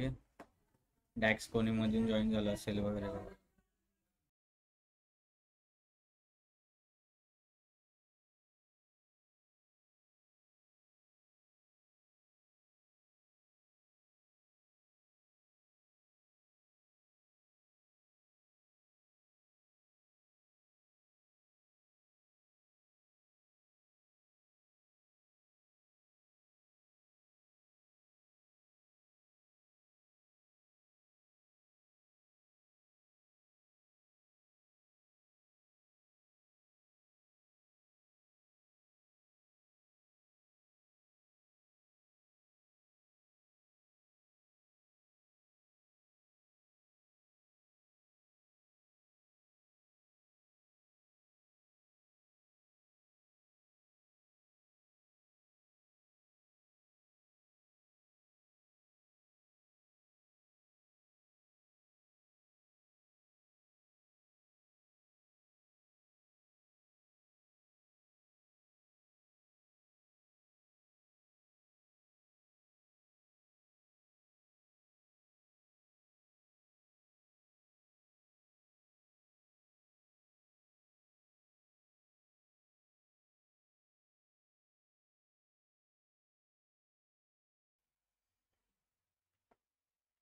ठीक आहे. डॅक्स कोणी मधून जॉईन झालं असेल वगैरे वगैरे.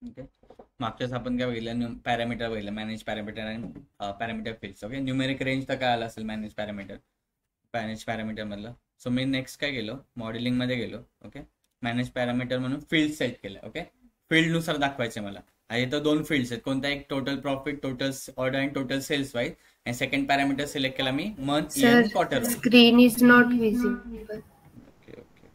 ओके. मागच्याच आपण काय बघितलं, पॅरामीटर बघितलं, मॅनेज पॅरामीटर आणि parameter fields. Okay. Numeric range तर काय आलं असेल मॅनेज पॅरामीटर मधलं. सो मी नेक्स्ट काय केलं, मॉडेलिंग मध्ये गेलो. ओके. मॅनेज पॅरामीटर म्हणून फील्ड सेट केलं. ओके. फील्ड नुसार दाखवायचे मला. इथं 2 फील्ड्स आहेत. कोणता एक टोटल प्रॉफिट, टोटल ऑर्डर आणि टोटल सेल्स वाईज. आणि सेकंड पॅरामीटर सिलेक्ट केला मी month, year, quarter. Screen is not visible. Okay okay.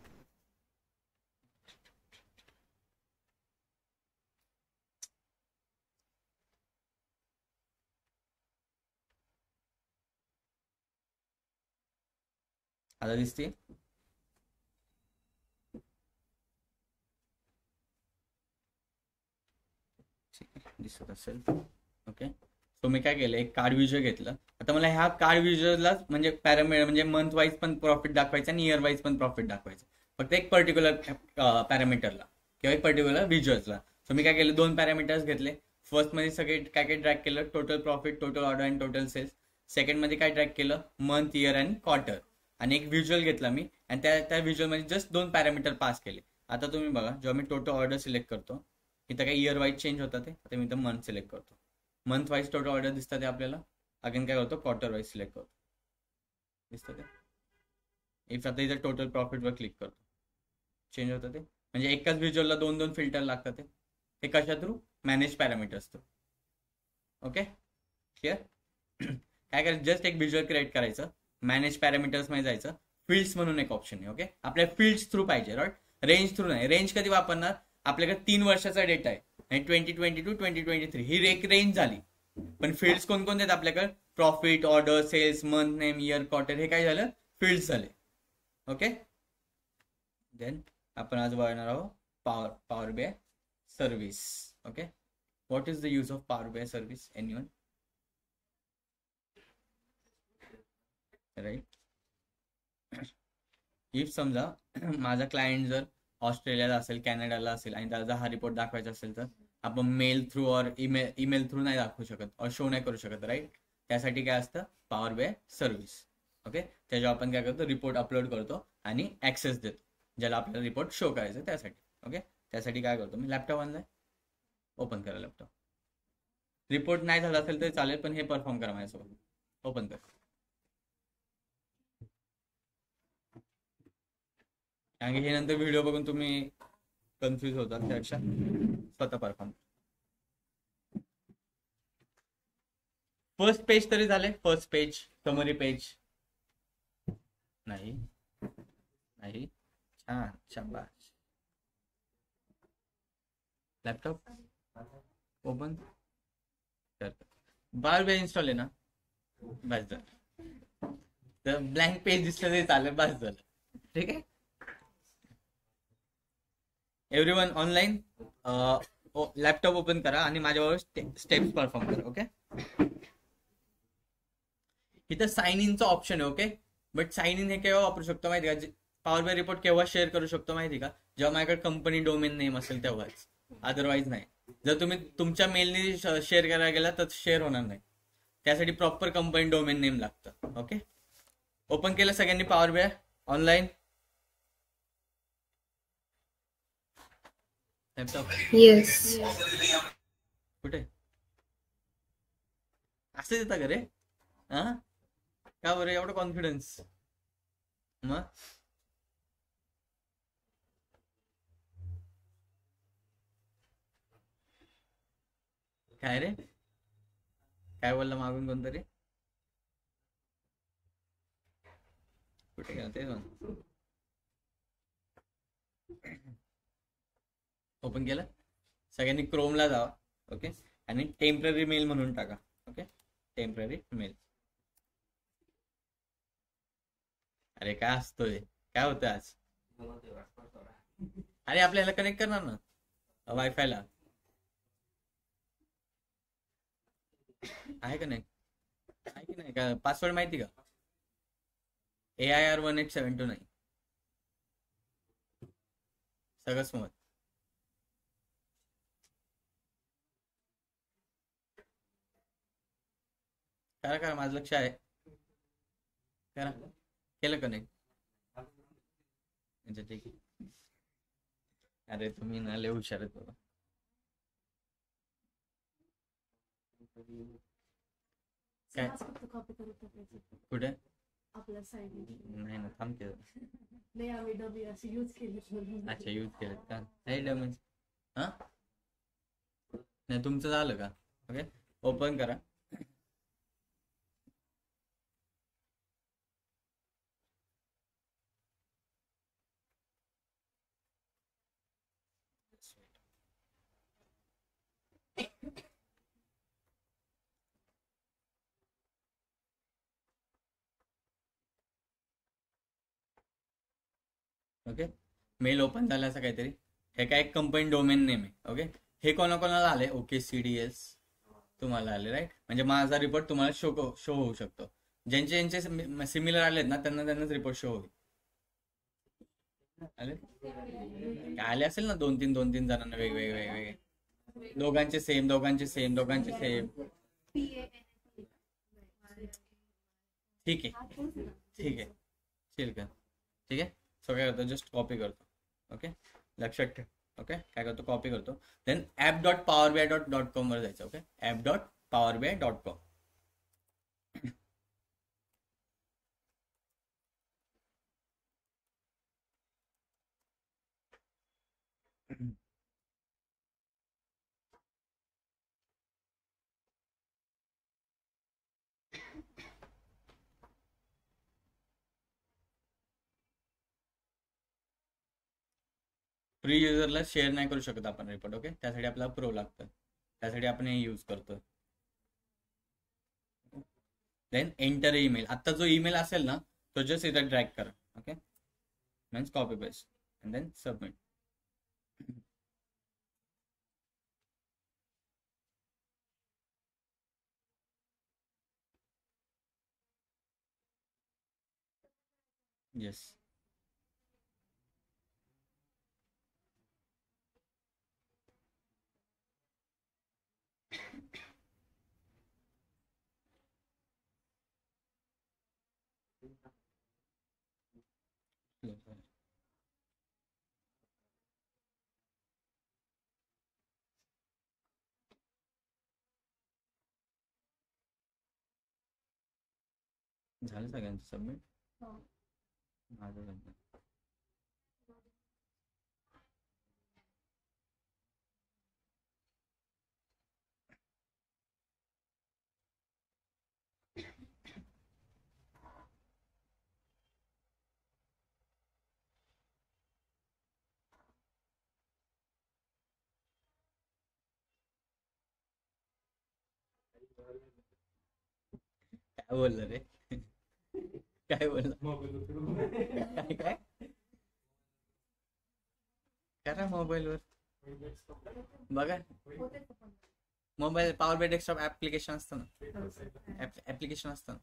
आता दिसते. दिसत असेल. ओके. सो मी काय केलं, एक कार्ड व्हिज्युअल घेतलं. आता मला ह्या कार्ड व्हिज्युअलला म्हणजे पॅरामीटर म्हणजे मंथ वाईज पण प्रॉफिट दाखवायचं आणि इयर वाईज पण प्रॉफिट दाखवायचं. फक्त एक पर्टिक्युलर पॅरामीटरला किंवा एक पर्टिक्युलर व्हिज्युअल्सला. सो मी काय केलं, 2 पॅरामीटर्स घेतले. फर्स्ट मध्ये सगळे काय काय ट्रॅक केलं, टोटल प्रॉफिट, टोटल ऑर्डर आणि टोटल सेल्स. सेकंड मध्ये काय ट्रॅक केलं, मंथ, इयर आणि क्वार्टर. आणि एक व्हिज्युअल घेतला मी आणि त्या व्हिज्युअल मध्ये जस्ट 2 पॅरामीटर पास केले. आता तुम्ही बघा, जेव्हा मी टोटल ऑर्डर सिलेक्ट करतो, इथं काही इयर वाईज चेंज होतात. आता मी इथं मंथ सिलेक्ट करतो. मंथ वाईज टोटल ऑर्डर दिसतात ते आपल्याला. अगेन काय करतो, क्वार्टर वाईज सिलेक्ट करतो. दिसतं ते. इफ आता इथं टोटल प्रॉफिटवर क्लिक करतो, चेंज होतं ते. म्हणजे एकाच व्हिज्युअलला 2 फिल्टर लागतात. ते कशा through, manage parameters through. Okay. Clear. काय करायचं, जस्ट एक व्हिज्युअल क्रिएट करायचं, मॅनेज पॅरामीटर्स मध्ये जायचं, फील्ड्स म्हणून एक ऑप्शन आहे. ओके. आपल्या फील्ड्स थ्रू पाहिजे, राईट. रेंज थ्रू नाही. रेंज कधी वापरणार, आपल्याकडे 3 वर्षाचा डेटा आहे आणि 2022 2023 ही एक रेंज झाली. पण फील्ड्स कोणकोणते आहेत आपल्याकडे, profit, order, sales, month name, year, quarter, हे काय झालं, फील्ड्स झाले. ओके. देन आपण आज बघणार आहोत power BI service. Okay. What is the use of power BI service, anyone? Right. If समजा माझा क्लायंट जर ऑस्ट्रेलियाला असेल, कॅनडाला असेल आणि त्याचा हा रिपोर्ट दाखवायचा असेल, तर आपण मेल थ्रू और ईमेल थ्रू नाही दाखवू शकत और शो नाही करू शकत, राईट. त्यासाठी काय असतं, पॉवर BI सर्व्हिस. ओके. त्याच्यावर आपण काय करतो, रिपोर्ट अपलोड करतो आणि ऍक्सेस देतो ज्याला आपल्याला रिपोर्ट शो करायचं त्यासाठी. ओके. त्यासाठी काय करतो, मी लॅपटॉप आणलाय, ओपन करा लॅपटॉप. रिपोर्ट नाही झाला असेल तरी चालेल, पण हे परफॉर्म करा माझ्यासोबत. ओपन कर. कारण की हे नंतर व्हिडिओ बघून तुम्ही कन्फ्युज होतात, त्यापेक्षा स्वतः परफॉर्म. फर्स्ट पेज तरी झाले, फर्स्ट पेज, समरी पेज नाही. छान, शाबास. लॅपटॉप ओपन कर. पॉवर BI इन्स्टॉल आहे ना, बस झालं. तर ब्लँक पेज दिसलं तरी चालेल, बस झालं. ठीक आहे. एव्हरीवन ऑनलाईन लॅपटॉप ओपन करा आणि माझ्याबरोबर स्टेप्स परफॉर्म करा. ओके. इथं साइन इनचं ऑप्शन आहे. ओके. बट साइन इन हे केव्हा वापरू शकतो माहिती का, पॉवर BI रिपोर्ट केव्हा शेअर करू शकतो माहिती का, जेव्हा माझ्याकडे कंपनी डोमेन नेम असेल तेव्हाच. अदरवाईज नाही. जर तुम्ही तुमच्या मेलने शेअर करायला गेला तर शेअर होणार नाही. त्यासाठी प्रॉपर कंपनी डोमेन नेम लागतं. ओके, ओपन केलं सगळ्यांनी पॉवर BI ऑनलाईन? Yes. कुठे असं येतं का रे? हा, का बरं एवढं कॉन्फिडन्स? मग काय रे, काय बोलला मागून कोणतरी? कुठे गेला ते? ओपन केलं सगळ्यांनी, क्रोमला जावा. ओके, आणि टेम्पररी मेल म्हणून टाका. Okay, temporary mail. अरे काय असतोय, काय होतं आज? अरे आपल्याला कनेक्ट करणार ना वायफायला, आहे का नाही? आहे की नाही? का पासवर्ड माहिती का? AIR18729 सगळं समज. करा करा, माझं लक्ष आहे. करा, केलं कनेक्ट? अच्छा ठीक आहे. अरे तुम्ही ना लय हुशार आहेत बाबा. काय कुठे? आपल्या साईड नाही ना, थांब केलं. नाही, आम्ही डबे असे यूज केले. अच्छा, यूज केलं का? नाही डॅमेज. हा, नाही तुमचं झालं का? ओके, ओपन करा. ओके, मेल ओपन झालं असं काहीतरी. हे काय कंपनी डोमेन नेम आहे. ओके, हे कोणाकोणाला आले? OKCDS तुम्हाला आले, राईट? म्हणजे माझा रिपोर्ट तुम्हाला शो होऊ शकतो. ज्यांचे ज्यांचे सिमिलर आलेत ना त्यांना त्यांनाच रिपोर्ट शो होईल. आले काय आले असेल ना, 2-3 जणांना वेगवेगळे वेगवेगळे, दोघांचे सेम, दोघांचे सेम, दोघांचे सेम. ठीक आहे ठीक आहे, ठीक आहे ठीक आहे. सो काय करतो, जस्ट कॉपी करतो. ओके, लक्षात ठेव. ओके, काय करतो, कॉपी करतो. देन app.powerbi.com वर जायचं. Okay, app.powerbi.com. फ्री युजरला शेअर नाही करू शकत आपण रिपोर्ट. ओके, त्यासाठी आपल्याला प्रो लागतं, त्यासाठी आपण हे यूज करतो. Then enter email. आता जो ईमेल असेल ना तो जस्ट इथं ड्रॅग करा. Okay, means copy paste and then submit. Yes, झालं सगळ्यांचं सबमिट. माझं झालं. काय बोललं रे? काय बोललं? काय काय करा मोबाईलवर बघा. Mobile power BI desktop application असतं ना, ऍप्लिकेशन असतं ना,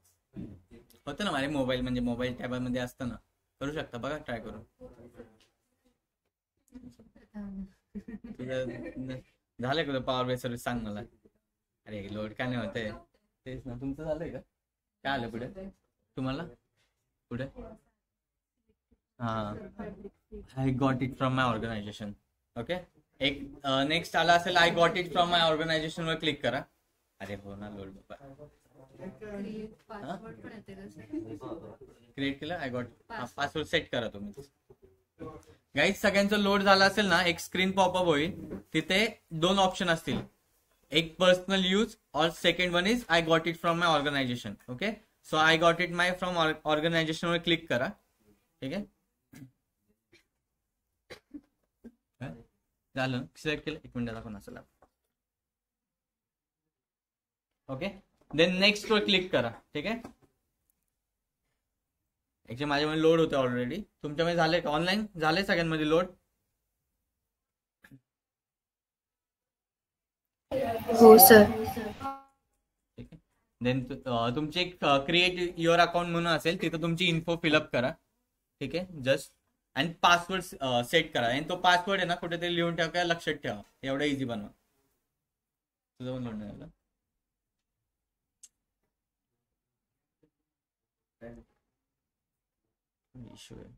होतं ना माझे मोबाईल, म्हणजे मोबाईल टॅबमध्ये असतं ना, करू शकता बघा, ट्राय करून. तुझं झालंय का पॉवर बेस सर्व्हिस? सांग मला. अरे लोड काय नाही होतंय तेच ना. तुमचं झालंय का? काय आलं पुढे तुम्हाला? पुढे हा, I got it from my organization. Okay, एक नेक्स्ट आला असेल I got it from my organization वर क्लिक करा. अरे हो ना लोड बाबा. क्रिएट केलं. आय गॉट पासवर्ड सेट करा तुम्ही. गाईज सगळ्यांचं लोड झालं असेल ना, एक स्क्रीन पॉपअप होईल. तिथे दोन ऑप्शन असतील, एक पर्सनल यूज और second one is I got it from my organization. Okay, so I got it my from organization वर क्लिक करा. ठीक आहे, झालं सिलेक्ट केलं. एक मिनिट दाखवून असेल. ओके, देन नेक्स्ट वर क्लिक करा. ठीक आहे, ऍक्च्युली माझ्यामध्ये लोड होते ऑलरेडी. तुमच्यामध्ये झाले का? ऑनलाईन झाले सगळ्यांमध्ये लोड? हो सर. ठीक आहे, देन तुमची एक क्रिएट युअर अकाउंट म्हणून असेल, तिथं तुमची इन्फो फिलअप करा. ठीक आहे, जस्ट आणि पासवर्ड सेट करा. आणि तो पासवर्ड आहे ना कुठेतरी लिहून ठेवा, काय लक्षात ठेवा. एवढं इझी बनवा. तुझं पण लोड नाही झालं. इश्यू आहे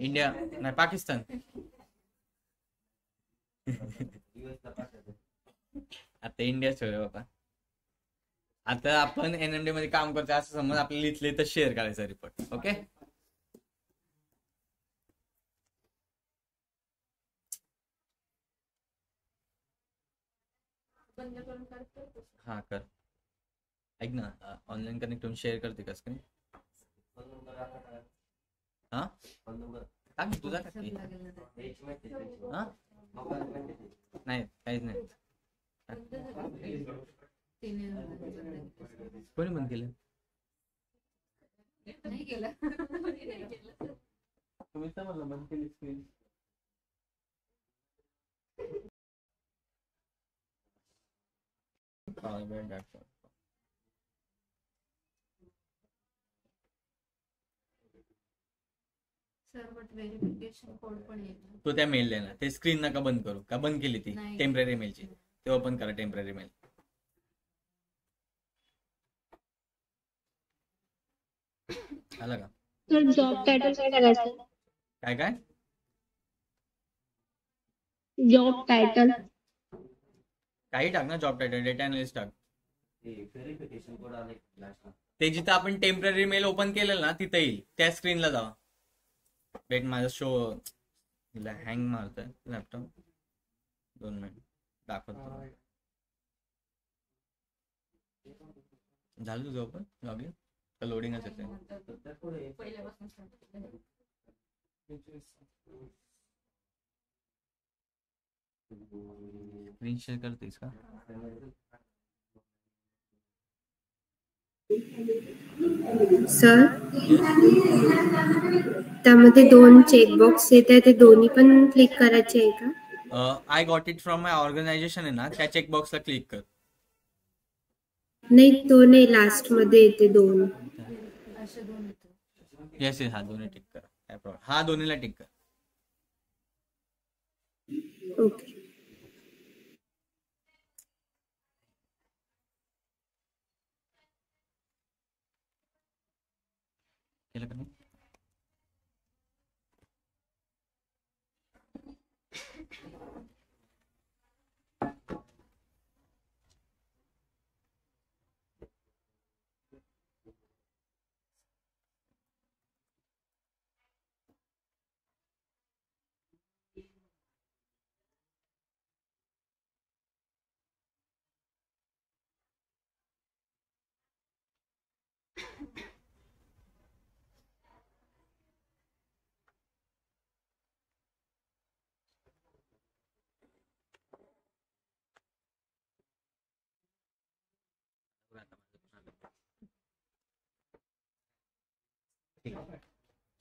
इंडिया नाही पाकिस्तान. आता इंडियाच होय बाबा. आता आपण NMD मध्ये काम करतो असं समज, आपल्याला इथले तर शेअर करायचा रिपोर्ट. ओके, हा कर. ऐक ना, ऑनलाईन कनेक्ट होऊन शेअर करते का स्क्रीन? हा टाक तुझा टाक की. हा नाही काहीच नाही. कोणी बंद केलं? तुम्हीच तर म्हणलं बंद केली screen. Sir but verification code पण येतो. तो त्या मेल ना, ते स्क्रीन नका बंद करू. का बंद केली ती टेम्पररी मेलची? ते ओपन करा टेम्पररी मेल. आला का? सर जॉब टायटल काय टाकायचं? काय काय जॉब टायटल काही टाक ना. जॉब टायटल डेटा अनालिस्ट टाक. ते जिथं आपण टेम्पररी मेल ओपन केलेलं ना तिथं येईल. त्या स्क्रीनला जावा. वेट, माझा शो हँग मारतोय लॅपटॉप. 2 मिनिट दाखवतो. झालं तुझं ओपन लॉगिन? तर लोडिंगच येते. स्क्रीन शेअर करतेस का? सर त्यामध्ये 2 चेकबॉक्स येत आहे, ते दोन्ही पण क्लिक करायचे आहे का? I got it from my organization आहे ना, त्या चेकबॉक्सला क्लिक कर. नाही तो नाही, लास्ट मध्ये येते 2. असे दोन येतो. येस हा दोन्ही टिक कर. काय प्रॉब्लेम? हा दोन्हीला टिक कर. ओके. केलं का नाही?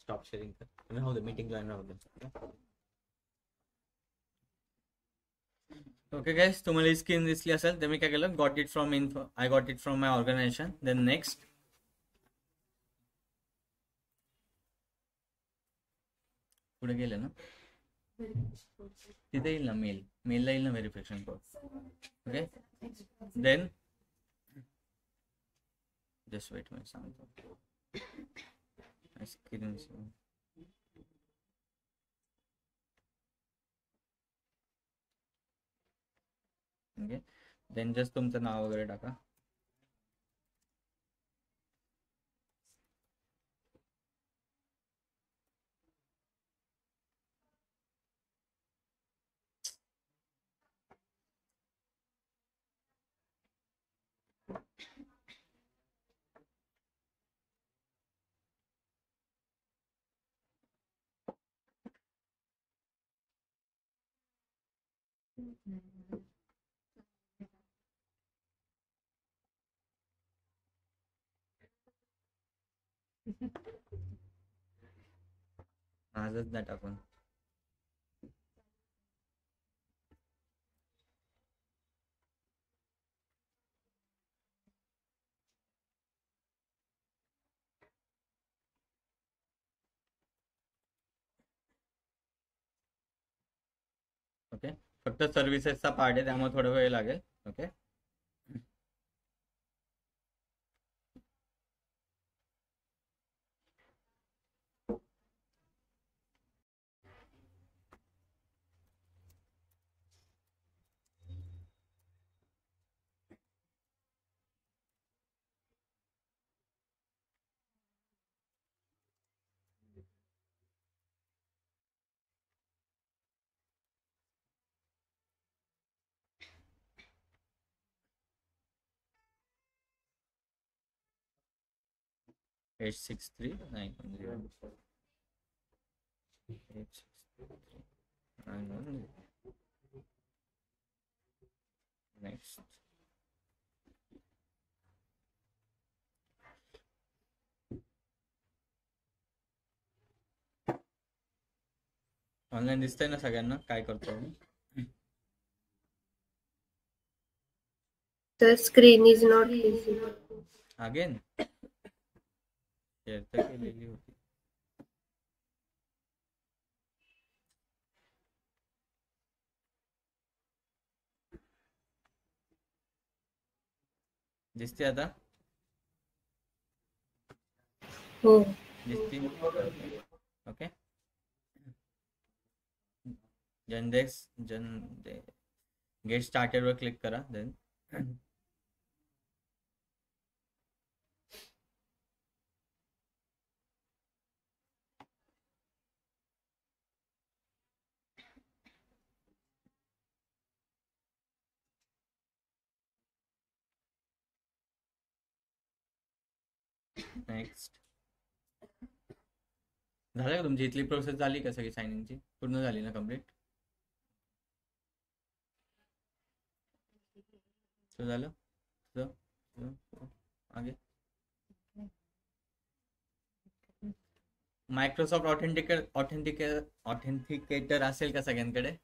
स्टॉप शेअरिंग कर. राहू दे, मीटिंग जॉईन राहू दे. ओके गाईस, तुम्हाला ही स्क्रीन दिसली असेल तर मी काय केलं, got it from info, I got it from my organization. Then next पुढे गेले ना. व्हेरिफिकेशन कोड तिथे येईल ना, मेलला येईल ना verification code. Okay, then just wait, मी सांगतो. स्क्रीन ओके, देन जस्ट तुमचं नाव वगैरे टाका. माझंच नाही टाकून. ओके, फक्त सर्व्हिसेसचा पार्ट आहे, त्यामुळे थोडा वेळ लागेल. Okay, eight 63910 86391 next. ऑनलाईन दिसतंय ना सगळ्यांना काय करतो मी? The screen is not visible. Again share तर केलेली होती. दिसते आता? हो. दिसते. ओके, गेट स्टार्टेड वर क्लिक करा. Then next. झालं का तुमची इथली प्रोसेस झाली का सगळी सायनिंगची? पूर्ण झाली ना कम्प्लीट? तो झालं आगे. मायक्रोसॉफ्ट ऑथेंटिकेटर असेल का सगळ्यांकडे?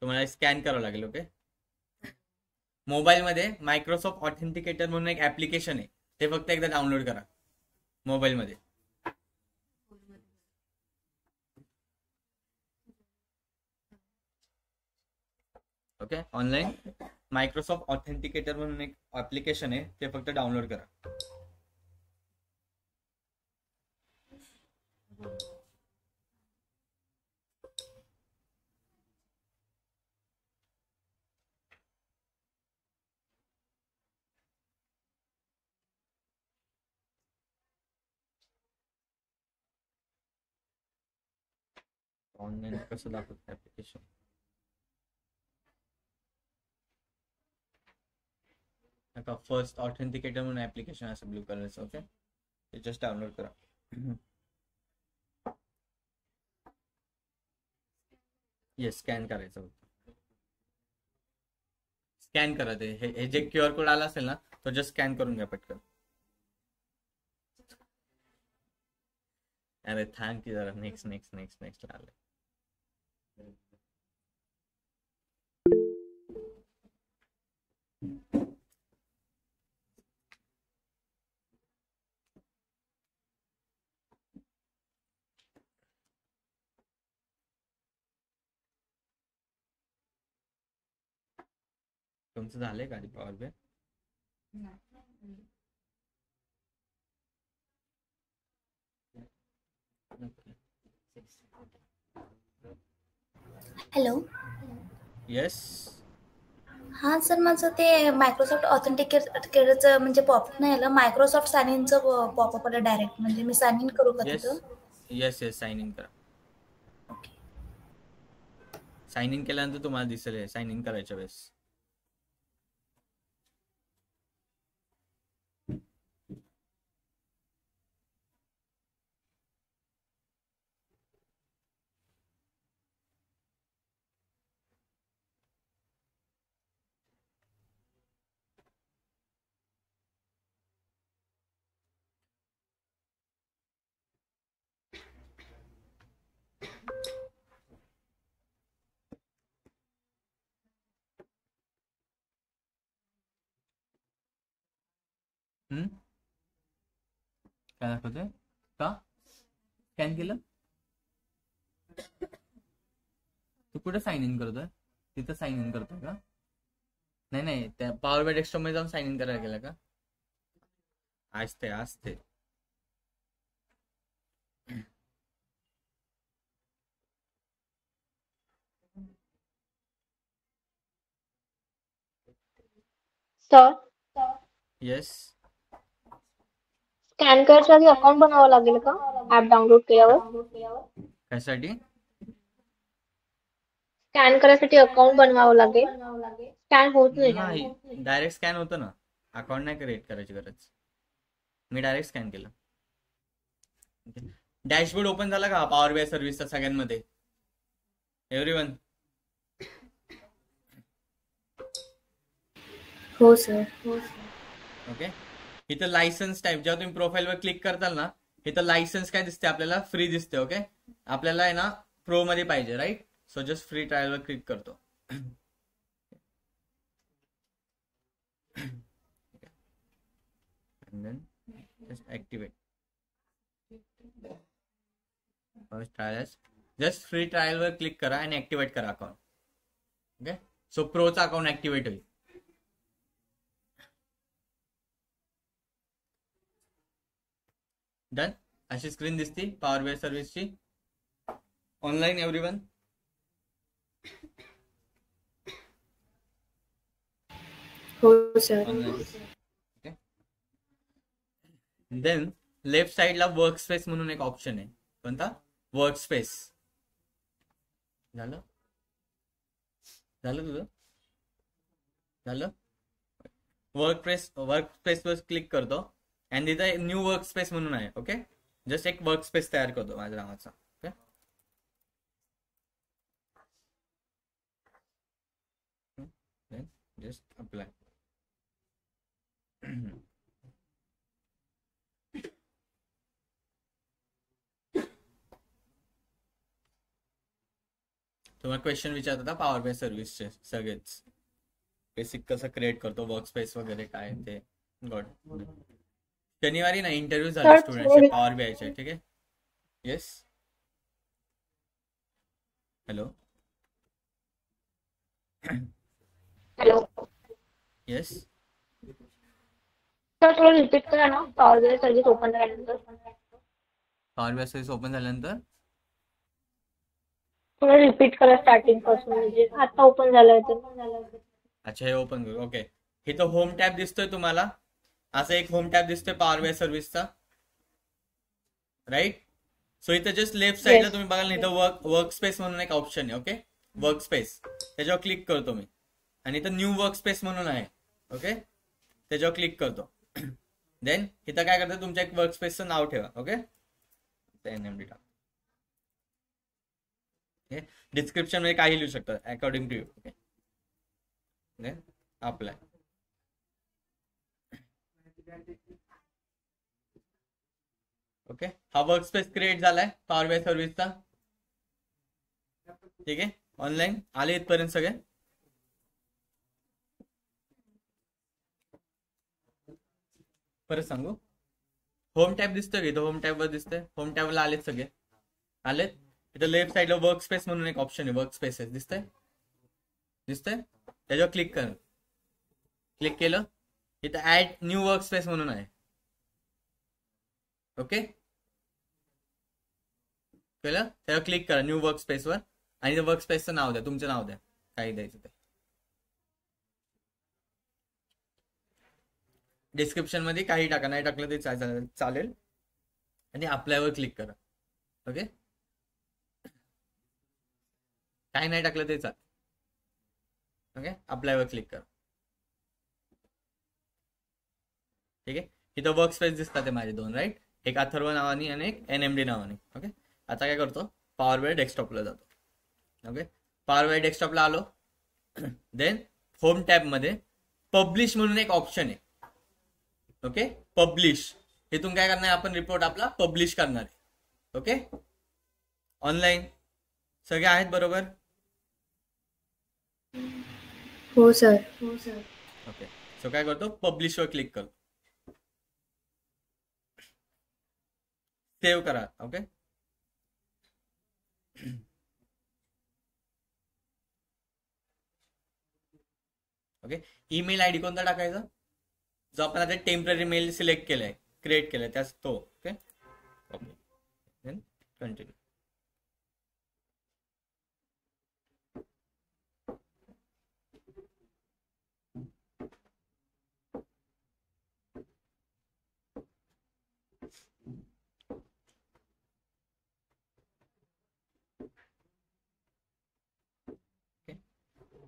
तुम्हाला स्कॅन करावं लागेल. ओके, मोबाईलमध्ये मायक्रोसॉफ्ट ऑथेंटिकेटर म्हणून एक ऍप्लिकेशन आहे, ते फक्त एकदा डाउनलोड करा मोबाईलमध्ये. ओके, ऑनलाईन मायक्रोसॉफ्ट ऑथेंटिकेटर म्हणून एक ऍप्लिकेशन आहे, ते फक्त डाउनलोड करा. ऑनलाईन कसं दाखवत ऍप्लिकेशन? आता फर्स्ट ऑथेंटिकेटर म्हणून ऍप्लिकेशन असं ब्लू कलरचं. ओके, ते जस्ट डाउनलोड करा. येस, स्कॅन करायचं होतं. स्कॅन करा ते. हे जे QR कोड आला असेल ना, तो जस्ट स्कॅन करून घ्या पटकन. अरे थँक्यू. जरा नेक्स्ट आलं. तुमचं झालंय का पॉवर बी? हॅलो. येस. हां सर, माझं ते मायक्रोसॉफ्ट ऑथेंटिकेटरचं म्हणजे पॉपअप नाही आलं. मायक्रोसॉफ्ट साइन इनचं पॉपअप आलं डायरेक्ट. म्हणजे मी साइन इन करू का येस तिथं? येस येस साइन इन करा. ओके. साइन इन केल्यानंतर तुम्हाला दिसेल साइन इन करायच्या वेळेस. काय दाखवतोय का? स्कॅन केलं? तू कुठे साइन इन करतोय? तिथं साइन इन करतोय का? नाही त्या पॉवर बी डेस्कटॉप मध्ये जाऊन साइन इन करायला गेला का? असते सर, येस. स्कॅन करायच्या आधी अकाउंट बनावं लागेल का ऍप डाउनलोड केल्यावर? कशासाठी? स्कॅन करायसाठी अकाउंट बनवावं लागेल. स्कॅन होत नाही. नाही, डायरेक्ट स्कॅन होतं ना. अकाउंट नाही क्रिएट करायची गरज. मी डायरेक्ट स्कॅन केलं. डॅशबोर्ड ओपन झाला का पॉवर बीआय सर्व्हिसचा सगळ्यांमध्ये? एव्हरीवन? हो सर. ओके. इथं लायसन्स टाईप जेव्हा तुम्ही प्रोफाईलवर क्लिक करताल ना, इथं लायसन्स काय दिसते आपल्याला? फ्री दिसते. ओके. आपल्याला आहे ना प्रो मध्ये पाहिजे, राईट? सो जस्ट फ्री ट्रायलवर क्लिक करतो. and then just activate. First try as just free trial वर क्लिक करा आणि ऍक्टिव्हेट करा अकाउंट. ओके. सो प्रोचा अकाउंट ऍक्टिव्हेट होईल. डन. अशी स्क्रीन दिसती पॉवर बीआय सर्व्हिसची. Online everyone? हो सर. ऑनलाईन. देन लेफ्ट साइडला वर्क स्पेस म्हणून एक ऑप्शन आहे. कोणता? Work space. झालं तुझं? झालं? वर्क स्पेस वर क्लिक करतो आणि तिथं न्यू वर्क स्पेस म्हणून आहे. ओके. जस्ट एक वर्क स्पेस तयार करतो माझ्या नावाचा. ओके. Just apply. तुम्हाला क्वेश्चन विचारत होता पॉवर बीआय सर्व्हिसचे सगळेच. बेसिक कसं क्रिएट करतो वर्क स्पेस वगैरे काय ते. गॉड. शनिवारी ना इंटरव्ह्यू झाले स्टुडंटचे पॉवर बीआयचे. ठीक आहे. Yes. Hello. Hello. Yes. Sir थोडं रिपीट करा ना. पॉवर बीआय सर्व्हिस ओपन झाल्यानंतर. पॉवर बीआय सर्व्हिस ओपन झाल्यानंतर थोडं रिपीट करा स्टार्टिंग पासून. म्हणजे आता ओपन झालंय तर. अच्छा, हे ओपन करू. ओके. इथं होम टॅब दिसतोय तुम्हाला. असं एक होम टॅब दिसतोय पॉवर बीआय सर्व्हिसचा, राईट? सो इथं जस्ट लेफ्ट साईडला तुम्ही बघाल ना, इथं वर्क स्पेस म्हणून एक ऑप्शन आहे. ओके. वर्क स्पेस त्याच्यावर क्लिक करतो मी आणि इथं न्यू वर्क स्पेस म्हणून आहे. ओके. त्याच्यावर क्लिक करतो. देन इथं काय करतं, तुमच्या एक वर्क स्पेसचं नाव ठेवा. ओके. एनएमडी टाक. डिस्क्रिप्शन मध्ये काही लिहू शकता according to you. Okay. Then apply. Okay. हा वर्क स्पेस क्रिएट झालाय पॉवर बीआय सर्व्हिसचा. ठीक आहे. ऑनलाईन आले इथपर्यंत सगळे? परत सांगू. होम टॅब दिसतोय का? इथं होम टॅब वर दिसतंय. होम टॅबला आलेत सगळे. आलेत. इथं लेफ्ट साईडला वर्क स्पेस म्हणून एक ऑप्शन आहे. वर्क स्पेसेस दिसतंय? त्याच्यावर क्लिक करा. क्लिक केलं, इथं ऍड न्यू वर्क स्पेस म्हणून आहे. ओके, केलं त्यावर क्लिक करा न्यू वर्क स्पेसवर आणि वर्क स्पेसचं नाव द्या, तुमचं नाव द्या, काही द्यायचं ते. डिस्क्रिप्शन मध्ये काही टाका, नाही टाकलं ते चालेल. आणि अप्लायवर क्लिक करा. ओके, काही नाही टाकलं ते चालेल. ओके, अप्लायवर क्लिक करा. ठीक आहे, इथं वर्क स्पेस दिसतात माझे दोन, राईट, एक अथर्व नावानी आणि एक NMD नावानी. ओके, आता काय करतो, पॉवर BI डेस्कटॉपला जातो. ओके, पॉवर BI डेस्कटॉपला आलो. देन होम टॅब मध्ये पब्लिश म्हणून एक ऑप्शन आहे. ओके, पब्लिश, इथून काय करणार आहे आपण, रिपोर्ट आपला पब्लिश करणार आहे. ओके, ऑनलाईन सगळे आहेत बरोबर. हो सर. ओके, सो काय करतो, पब्लिशवर क्लिक करतो, सेव्ह करा. ओके, ओके, ईमेल ID कोणता टाकायचा, जो आपण आता टेम्पररी मेल सिलेक्ट केलाय, क्रिएट केलाय त्याच तो. Okay, then continue.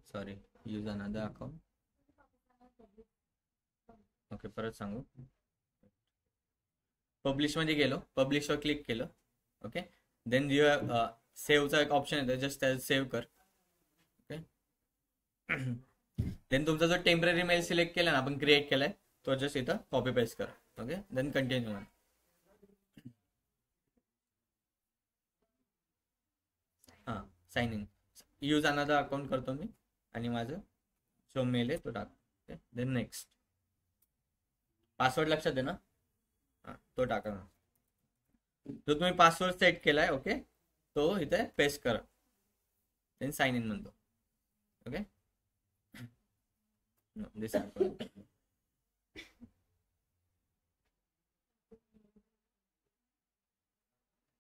Sorry, use another account. Okay, परत सांगू. पब्लिश मध्ये गेलो, पब्लिशवर क्लिक केलं. ओके, देन सेव्हचा एक ऑप्शन येतो, जस्ट त्या सेव्ह कर. ओके, देन तुमचा जो टेम्पररी मेल सिलेक्ट केला ना आपण, क्रिएट केलाय, तो जस्ट इथं कॉपी पेस्ट कर. Okay, then continue. हां, sign in, use another account करतो मी आणि माझं जो मेल आहे तो टाक. देन नेक्स्ट, पासवर्ड लक्षात दे ना, हां तो टाका ना, जो तुम्ही पासवर्ड सेट केलाय. ओके, तो इथे पेस्ट करा. देन साइन इन म्हणतो. ओके, दिस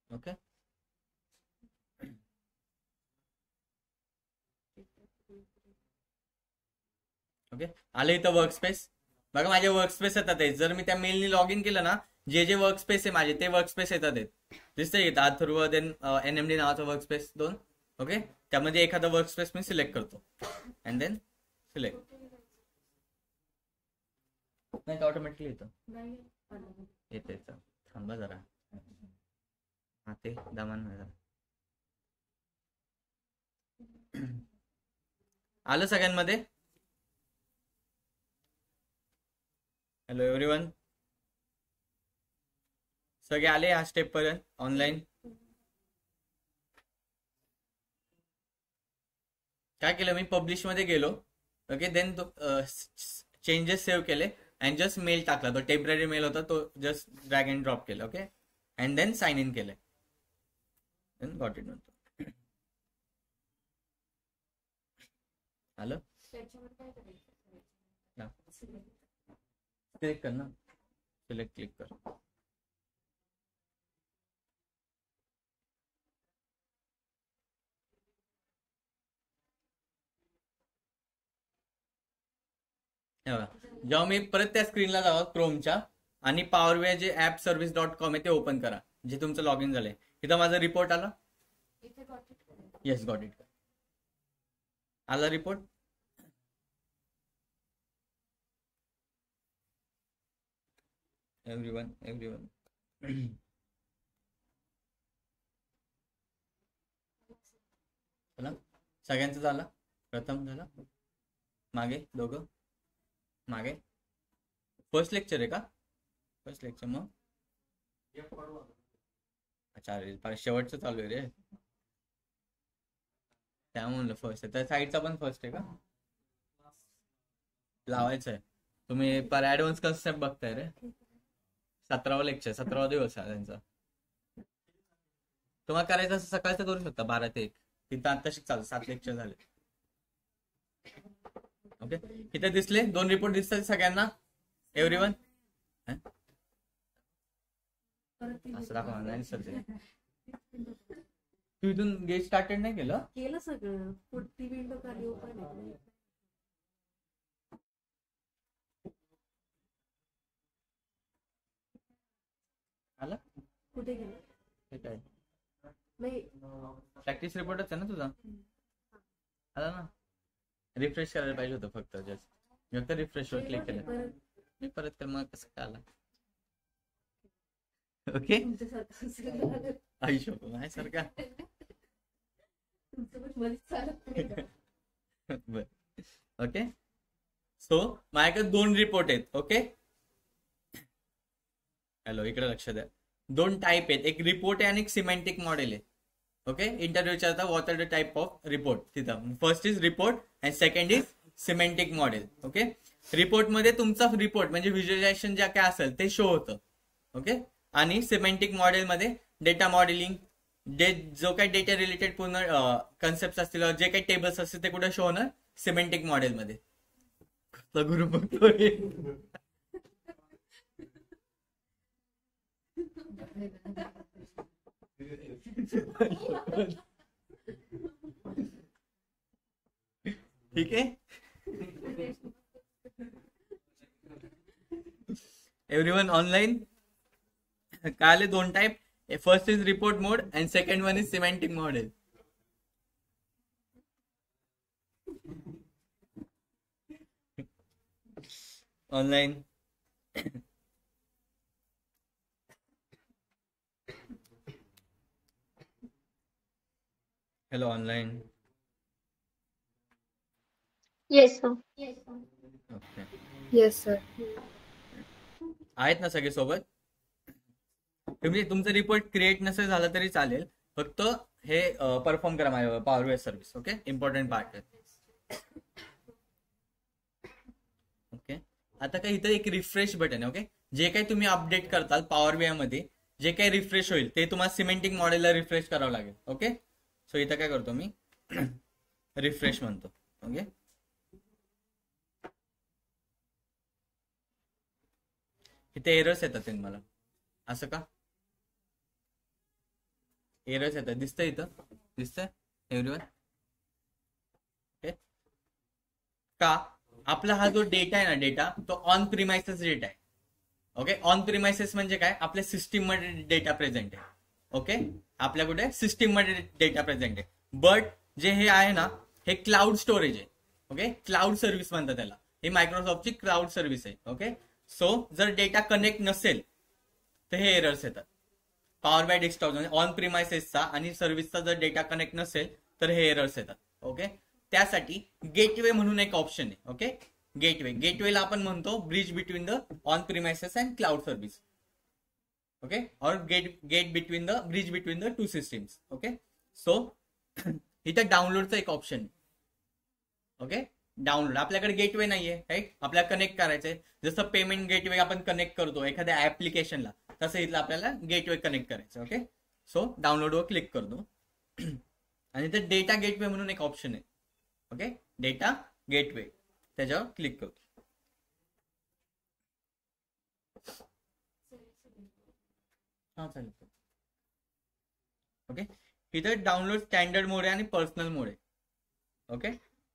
ओके. ओके, आले इथं वर्क स्पेस. बघा माझे वर्क स्पेस येतात. जर मी त्या मेलनी लॉग इन केलं ना, जे जे वर्क स्पेस आहे माझे ते वर्क स्पेस येतात. दिसतंय इथं अथर्व, देन NMD नावाचा वर्क स्पेस 2. ओके, त्यामध्ये एखादा वर्क स्पेस मी सिलेक्ट करतो अँड देन सिलेक्ट. नाही तर ऑटोमॅटिकली येतं, येते. थांबा जरा, हा ते दमान जरा. आलं सगळ्यांमध्ये. हॅलो एव्हरीवन, सगळे आले ह्या स्टेप पर्यंत ऑनलाईन. काय केलं मी, पब्लिश मध्ये गेलो. ओके, देन चेंजेस सेव्ह केले अँड जस्ट मेल टाकला, तो टेम्पररी मेल होता, तो जस्ट ड्रॅग अँड ड्रॉप केला. Okay, and then sign in केलंय. देन गॉट इट म्हणतो. आलं, क्लिक कर ना, सिलेक्ट क्लिक कर. जेव्हा मी परत त्या स्क्रीनला जावा क्रोमच्या आणि पॉवर BI जे appservice.com आहे ते ओपन करा, जे तुमचं लॉग इन झालंय. इथं माझा रिपोर्ट आला. Yes, got it. आला रिपोर्ट. एव्हरीवन चला, सगळ्यांचं झालं. प्रथम झालं, मागे दोघं, मागे फर्स्ट लेक्चर आहे का, फर्स्ट लेक्चर. मग अच्छा, शेवटचं चालू आहे रे, त्यामुळे म्हणलं फर्स्ट आहे. त्या साईडचा पण फर्स्ट आहे का, लावायचं आहे. तुम्ही पर ऍडव्हान्स कन्सेप्ट बघताय रे. 17वा लेक्चर, 17वा दिवस आहे त्यांचा. तुम्हाला करायचं असं सकाळचं करू शकता 12 ते 1. तिथं आता चालू 7 लेक्चर झाले. ओके, इथे दिसले 2 रिपोर्ट दिसतात सगळ्यांना, एव्हरीवन? असं दाखवा नाही दिसत ते. तू इथून गेट स्टार्टेड नाही केलं सगळं, पुढची विंडो खाली ओपन आहे. आला कुठे गेलं? हे काय नाही, प्रॅक्टिस रिपोर्टच आहे ना तुझा? आला ना, रिफ्रेश करायला पाहिजे होतं फक्त, जस्ट मी फक्त रिफ्रेश वर क्लिक केलं, मी परत कर, मग कसं काय आला? ओके, आयुष्य नाही सर का? बर, ओके. सो माझ्याकडे 2 रिपोर्ट आहेत. ओके, हॅलो, इकडे लक्ष द्या. 2 टाईप आहेत, एक रिपोर्ट आहे आणि एक सिमेंटिक मॉडेल आहे. ओके, इंटरव्ह्यू विचारता what are the type of report, तिथं first is report and second is semantic model. Okay, report मध्ये तुमचा रिपोर्ट म्हणजे व्हिज्युअलायझेशन जे काय असेल ते शो होतं. ओके, आणि सिमेंटिक मॉडेल मध्ये डेटा मॉडेलिंग, जो काही डेटा रिलेटेड पूर्ण कन्सेप्ट असतील, जे काही टेबल्स असतील ते कुठे शो होणार? सिमेंटिक मॉडेल मध्ये. गुरु बघतोय. ठीक आहे, एव्हरीवन ऑनलाईन? काय 2 type, first is report mode and second one is semantic model. Online? Hello, online? Yes sir. Okay, yes sir. आहेत ना सगळे सोबत? तुम्ही तुमचं रिपोर्ट क्रिएट नसेल झालं तरी चालेल, फक्त हे परफॉर्म करा माझ्या power BI service. Okay, important part आहे. ओके, आता काय इथं एक रिफ्रेश बटन आहे. ओके, जे काही तुम्ही अपडेट करताल पॉवर बीआय मध्ये, जे काही रिफ्रेश होईल ते तुम्हाला सिमेंटिक मॉडेलला रिफ्रेश करावं लागेल. ओके, सो इथं काय करतो मी, रिफ्रेश म्हणतो. ओके, इथे एरर्स येतात मला, असं का एरर्स येतात? दिसतंय इथं, दिसतंय एव्हरीवन? ओके, का आपला हा जो डेटा आहे ना, डेटा तो ऑन प्रिमाइसेस डेटा आहे. ओके, ऑन प्रिमाइसेस म्हणजे काय? आपल्या सिस्टीम मध्ये डेटा प्रेझेंट आहे. ओके, आपल्या कुठे सिस्टीम मध्ये डेटा प्रेझेंट आहे, बट जे हे आहे ना हे क्लाउड स्टोरेज आहे. ओके, क्लाउड सर्व्हिस म्हणतात त्याला, ही मायक्रोसॉफ्टची क्लाउड सर्व्हिस आहे. ओके, सो जर डेटा कनेक्ट नसेल तर हे एरर्स येतात. पॉवर बाय डेस्कटॉप म्हणजे ऑन प्रिमाइसेसचा आणि सर्व्हिसचा जर डेटा कनेक्ट नसेल तर हे एरर्स येतात. ओके, त्यासाठी गेटवे म्हणून एक ऑप्शन आहे. ओके, गेटवेला आपण म्हणतो bridge between the on premises and cloud service. Okay, और gate between the bridge between the 2 systems. Okay, so इथं डाउनलोडचा एक ऑप्शन आहे. ओके, डाउनलोड, आपल्याकडे गेटवे नाहीये, राईट? आपल्याला कनेक्ट करायचंय, जसं पेमेंट गेटवे आपण कनेक्ट करतो एखाद्या ऍप्लिकेशनला, तसं इथलं आपल्याला गेटवे कनेक्ट करायचं. ओके, सो डाउनलोडवर क्लिक करतो आणि इथे डेटा गेटवे म्हणून एक ऑप्शन आहे. ओके, डेटा गेटवे, त्याच्यावर क्लिक करतो. हा, चालेल. ओके, इथे डाउनलोड स्टँडर्ड मोड आहे आणि पर्सनल मोड आहे. ओके,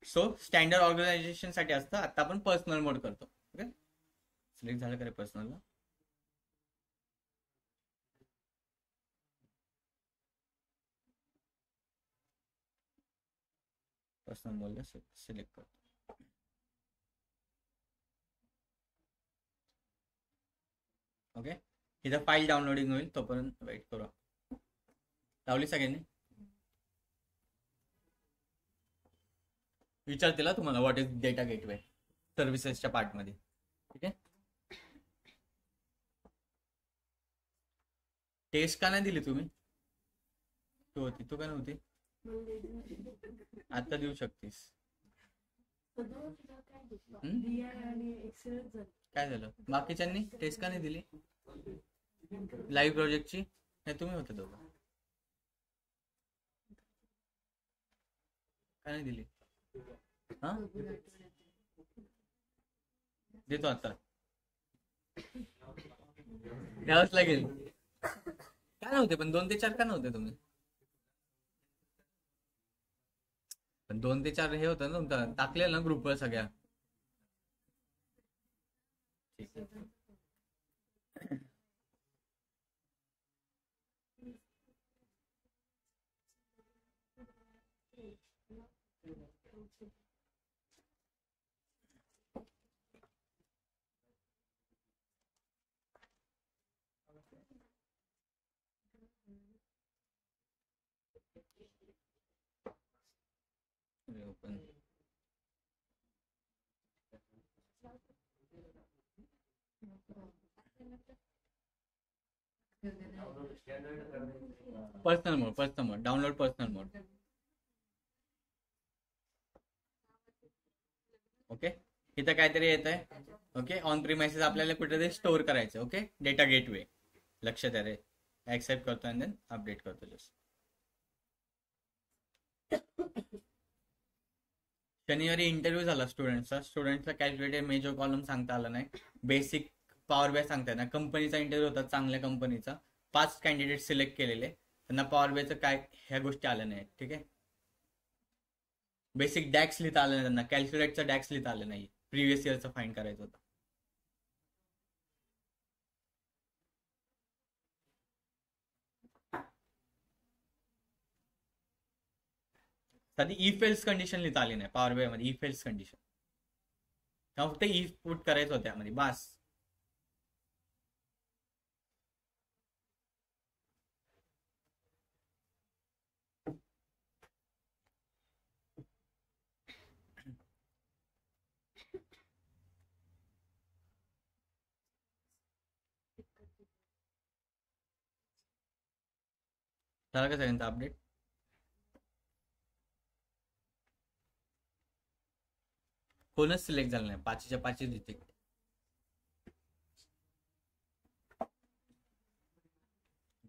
सो स्टँडर्ड ऑर्गनायझेशन साठी असतं, आता आपण पर्सनल मोड करतो. ओके, सिलेक्ट झालं का रे पर्सनलला? पर्सनल मोडला सिलेक्ट करतो. ओके, इथं फाईल डाउनलोडिंग होईल, तोपर्यंत वेट करू. लावली सगळ्यांनी? विचारतील तुम्हाला व्हॉट इज डेटा गेटवे सर्व्हिसेसच्या पार्ट मध्ये. ठीक आहे, टेस्ट का नाही दिली तुम्ही? तू होती, तू का नव्हती? आता देऊ शकतीस. काय झालं? बाकीच्यांनी टेस्ट का नाही दिली? लाईव्ह प्रोजेक्टची नाही, तुम्ही होते दोघं, का नाही दिली? हा, देतो आता, द्यावंच लागेल. काय नव्हते पण 2 ते 4 का नव्हते तुम्ही? पण 2 ते 4 हे होतं ना तुमचं, टाकलेलं ना ग्रुपवर सगळ्या. ठीक आहे. ओपन. पर्सनल मोड डाउनलोड पर्सनल मोड. ओके, इथं काहीतरी येत आहे. ओके, ऑन प्रिमाइसेस आपल्याला कुठेतरी स्टोअर करायचं. Okay, data gateway. लक्ष द्या रे. ऍक्सेप्ट करतो आणि देन अपडेट करतो. जस्ट शनिवारी इंटरव्ह्यू झाला स्टुडंटचा कॅल्क्युलेटेड मेजर कॉलम सांगता आला नाही. बेसिक पॉवर बी आय सांगता येणार. कंपनीचा इंटरव्ह्यू होता, चांगल्या कंपनीचा. 5 कॅन्डिडेट सिलेक्ट केलेले, त्यांना पॉवर बी आयचं काय ह्या गोष्टी आल्या नाहीत. ठीक आहे, बेसिक डॅक्स लिहिता आलं नाही त्यांना, कॅल्क्युलेटचं डॅक्स लिहिता आलं नाही. प्रिव्हियस इयरचं फाईंड करायचं होतं. साधी इफ एल्स कंडिशन लिहिता आली नाही पॉवर बी आय मध्ये. इफ एल्स कंडिशन फक्त इफ पुट करायचं होतं त्यामध्ये बस. झालं का सगळ्यांचा अपडेट? कोणच सिलेक्ट झालं नाही. 5च्या 5 रिजेक्ट.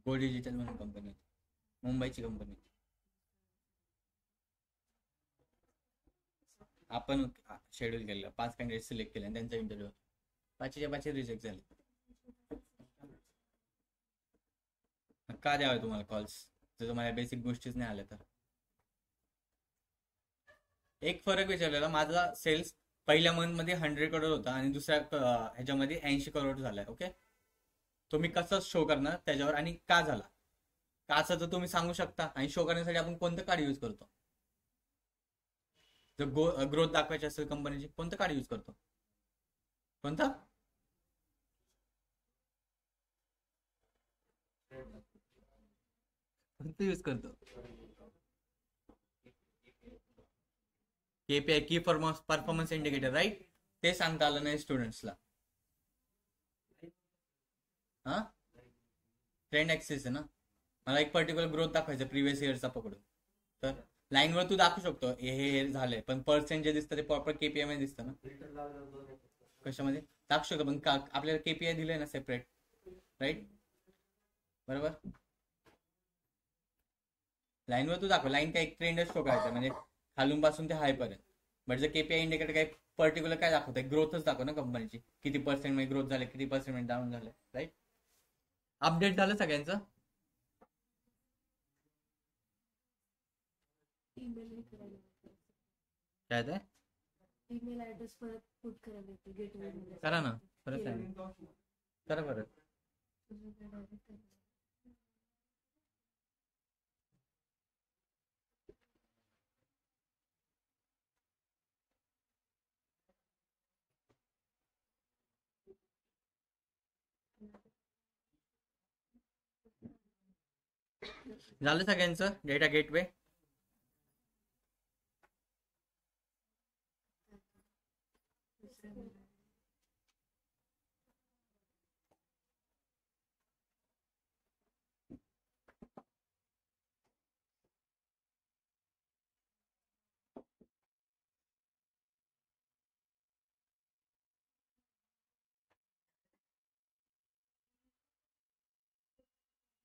गो डिजिटल म्हणून कंपनी, मुंबईची कंपनी. आपण शेड्यूल केलेलं, 5 कॅन्डिडेट सिलेक्ट केले आणि त्यांचा इंटरव्ह्यू 5च्या 5 रिजेक्ट झाले. का द्यावे तुम्हाला कॉल्स जर तुम्हाला बेसिक गोष्टीच नाही आल्या तर? एक फरक विचारलेला, माझा सेल्स पहिल्या मंथ मध्ये 100 करोड होता आणि दुसऱ्या ह्याच्यामध्ये 80 करोड झालाय. ओके, तो मी कसं शो करणार त्याच्यावर आणि का झाला काचं तर तुम्ही सांगू शकता. आणि शो करण्यासाठी आपण कोणतं कार्ड यूज करतो? जर ग्रोथ दाखवायची असेल कंपनीची कोणतं कार्ड यूज करतो? कोणतं? कोणतं यूज करतो? KPI की परफॉर्मन्स इंडिकेटर, राईट? ते सांगता आलं नाही स्टुडंट्सला. हा, ट्रेंड ऍक्सिस आहे ना. मला एक पर्टिक्युलर ग्रोथ दाखवायचं प्रिव्हियस इयरचा पकडून, तर लाईनवर तू दाखवू शकतो हे झालंय, पण पर्सेंट जे दिसतं ते प्रॉपर KPI मध्ये दिसतं ना. कशामध्ये दाखवू शकतो? पण आपल्याला KPI दिलंय ना सेपरेट, राईट? बरोबर, लाईनवर तू दाखव. लाईन काय एक ट्रेंडच शो करायचा म्हणजे खालून पासून ते हाय पर्यंत. बट जर KPI इंडिकेटर काय पर्टिक्युलर काय दाखवतंय? ग्रोथच दाखव ना कंपनीची, किती पर्सेंट मध्ये ग्रोथ झाले, किती पर्सेंट मध्ये डाऊन झाले, राईट? अपडेट झालं सगळ्यांचं? काय ते ईमेल ऍड्रेस परत पुट करायला येते गेटवे. करा ना, परत करा परत. झालं सगळ्यांचं डेटा गेटवे?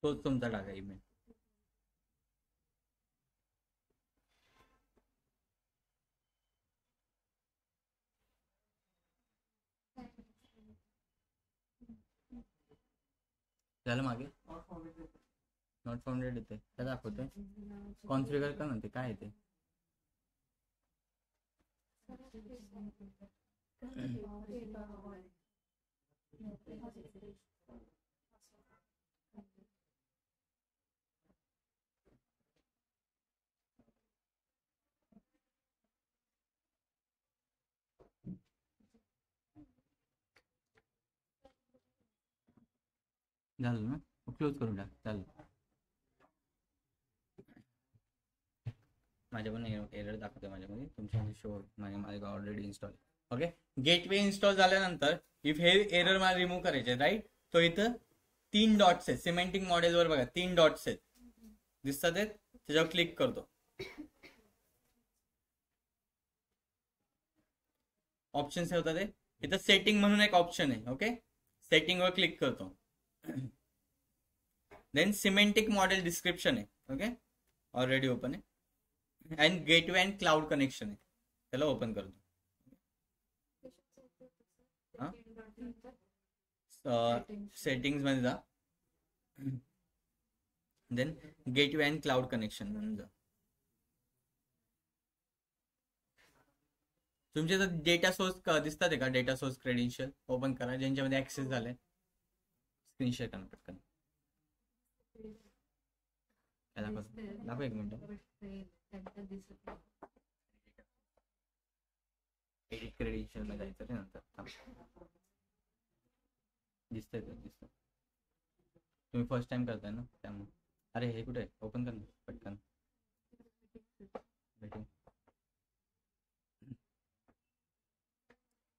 तोच तुमचा टाका ईमेल. झालं मागे नॉट फाउंडेड येते काय दाखवतोय कॉन्फिगर कर ना ते काय येते झालं ना क्लोज करून टाक चालेल माझ्या पण एरर दाखवते माझ्यामध्ये तुमच्यामध्ये शो माझ्या already install okay gateway install झाल्यानंतर इफ हे एरर मला रिमूव्ह करायचे राईट तो इथं 3 डॉट्स आहेत सिमेंटिक मॉडेलवर बघा 3 डॉट्स आहेत दिसतात आहेत त्याच्यावर क्लिक करतो ऑप्शन्स होतात ते इथं सेटिंग म्हणून एक ऑप्शन आहे ओके सेटिंगवर क्लिक करतो देन सिमेंटिक मॉडेल डिस्क्रिप्शन आहे ओके ऑलरेडी ओपन आहे and gateway and cloud connection आहे त्याला ओपन करतो सेटिंग्स मध्ये जा then gateway and cloud connection म्हणून जा तुमचे जर डेटा सोर्स दिसतात का डेटा सोर्स क्रेडेन्शियल ओपन करा ज्यांच्यामध्ये ऍक्सेस झालाय स्क्रीन शेअर करा पटकन दाखव एक मिनिट एडिट क्रेडेन्शियल मध्ये जायचं रे नंतर दिसतंय तुम्ही फर्स्ट टाइम करताय ना त्यामुळे अरे हे कुठे ओपन कर ना पटकन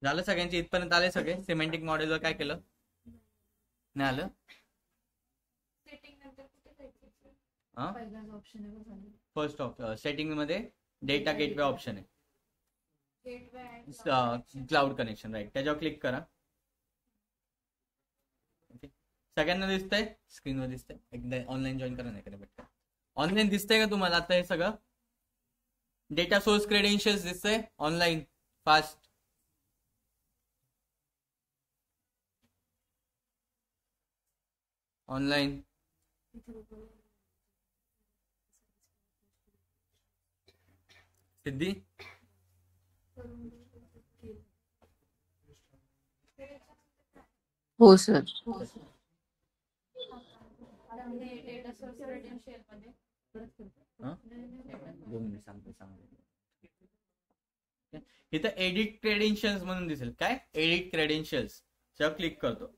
झालं सगळ्यांचे इथपर्यंत आले सगळे सिमेंटिक मॉडेलवर काय केलं नाही आलं फर्स्ट सेटिंग मध्ये डेटा गेटवे ऑप्शन आहे क्लाउड कनेक्शन राईट त्याच्यावर क्लिक करा सगळ्यांना दिसतंय स्क्रीनवर दिसतंय एकदा ऑनलाईन जॉईन करा नाही का पटकन ऑनलाईन दिसतंय का तुम्हाला आता हे सगळं डेटा सोर्स क्रेडेन्शियल्स दिसतंय ऑनलाईन फास्ट ऑनलाईन सिद्धी हो सर इथं एडिट क्रेडेन्शियल्स म्हणून दिसेल काय एडिट क्रेडेन्शियल्स जेव्हा क्लिक करतो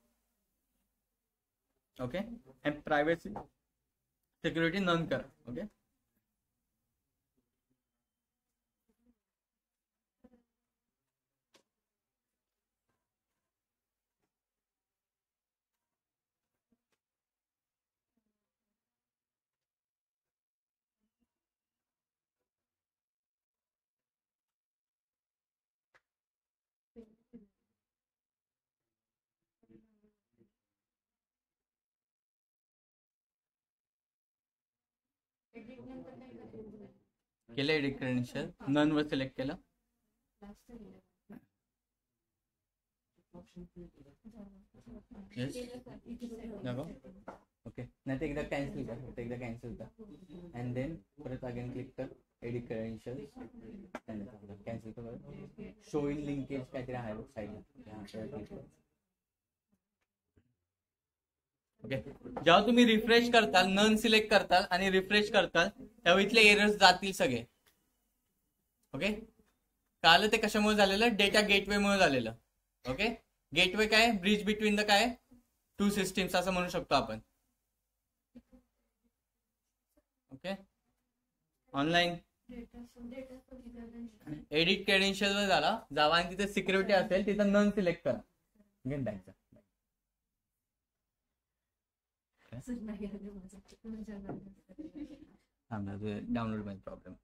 okay and privacy security none करा ओके केलं एडिट क्रेडेन्शियल नन वर सिलेक्ट केलं ओके नाही ते एकदा कॅन्सल कर एकदा कॅन्सल कर अँड देन परत अगेन क्लिक कर एडिट क्रेडेन्शियल कॅन्सल कर शो इन लिंकेज काहीतरी आहे साईडला ओके जेव्हा तुम्ही रिफ्रेश करताल नन सिलेक्ट करताल आणि रिफ्रेश करताल तेव्हा इथले एरर्स जातील सगळे ओके काल ते कशामुळे झालेलं डेटा गेटवे मुळे झालेलं ओके गेटवे काय ब्रिज बिटवीन द काय 2 सिस्टीम्स असं म्हणू शकतो आपण ओके ऑनलाईन एडिट क्रेडेन्शियल वर झाला जावा आणि तिथे सिक्युरिटी असेल तिथं नन सिलेक्ट करा घेऊन टाकायचं डाउनलोड मध्ये प्रॉब्लेम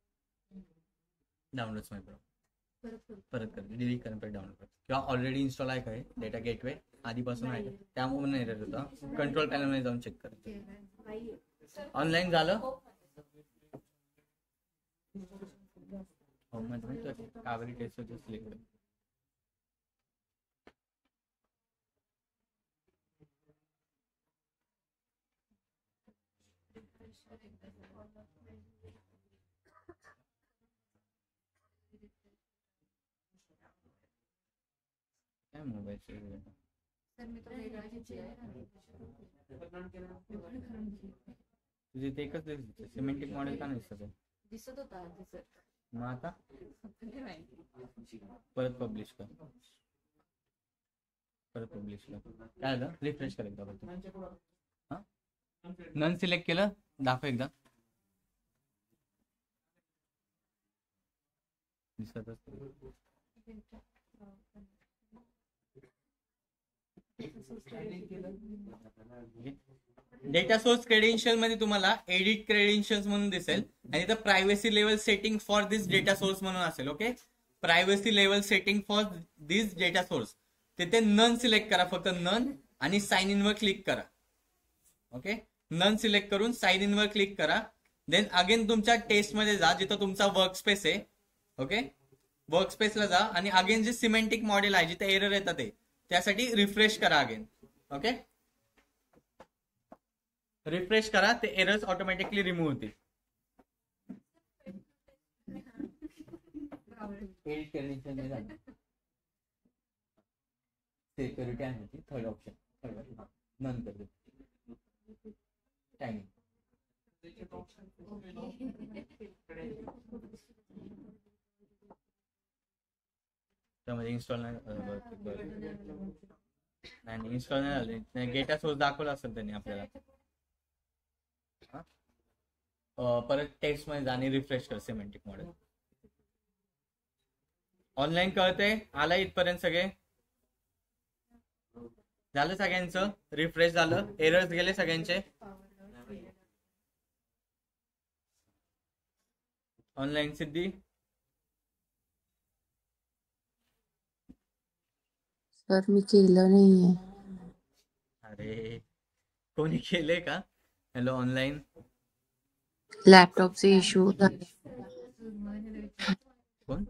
डाउनलोड मध्ये प्रॉब्लेम परत कर डिलीट करून परत डाउनलोड कर किंवा ऑलरेडी इन्स्टॉल आहे काय डेटा गेटवे आधीपासून आहे त्यामुळे नाही एरर होता कंट्रोल पॅनल मध्ये जाऊन चेक कर ऑनलाईन झालं कावेरी टेस्ट सिलेक्ट कर काय मोबाईलचे सर मी तो वेगळा घेतलाय. तुझे ते एकच दिसत सिमेंटिक मॉडेल का नाही दिसत आहे? दिसत होता आधी सर. मग आता नाही माहिती. परत पब्लिश कर. परत पब्लिश कर. काय झालं? रिफ्रेश कर एकदा परत. हा नन सिलेक्ट केलं, दाखव एकदा. दिसतच डेटा सोर्स क्रेडेन्शियल मध्ये तुम्हाला एडिट क्रेडेन्शियल्स म्हणून दिसेल आणि इथं privacy level setting for this data source म्हणून असेल. Okay, privacy level setting for this data source. तिथे नन सिलेक्ट करा, फक्त नन, आणि साइन इन वर क्लिक करा. ओके, नन सिलेक्ट करून साइन इन वर क्लिक करा. देन अगेन तुमच्या टेस्ट मध्ये जा जिथं तुमचा वर्कस्पेस आहे. ओके, वर्कस्पेसला जा आणि अगेन जे सिमेंटिक मॉडेल आहे जिथे एरर येतात ते त्यासाठी रिफ्रेश करा अगेन. ओके, रिफ्रेश करा, ते एरर्स ऑटोमॅटिकली रिमूव्ह होतील. सिक्युरिटी आहे ती थर्ड ऑप्शन, नन कर टाइमिंग. त्यामध्ये इन्स्टॉल नाही इन्स्टॉल नाही झाले. डेटा सोर्स दाखवला असेल त्यांनी आपल्याला. परत टेक्स्ट मध्ये जाणे, रिफ्रेश कर सिमेंटिक मॉडेल. ऑनलाईन कळतंय? आला इथपर्यंत सगळे? झालं सगळ्यांचं? रिफ्रेश झालं? एरर्स गेले सगळ्यांचे? ऑनलाईन सिद्धी? सर मी केलं नाहीये. अरे कोणी केले का? Hello online. लॅपटॉपचे इश्यू झाले. कोण?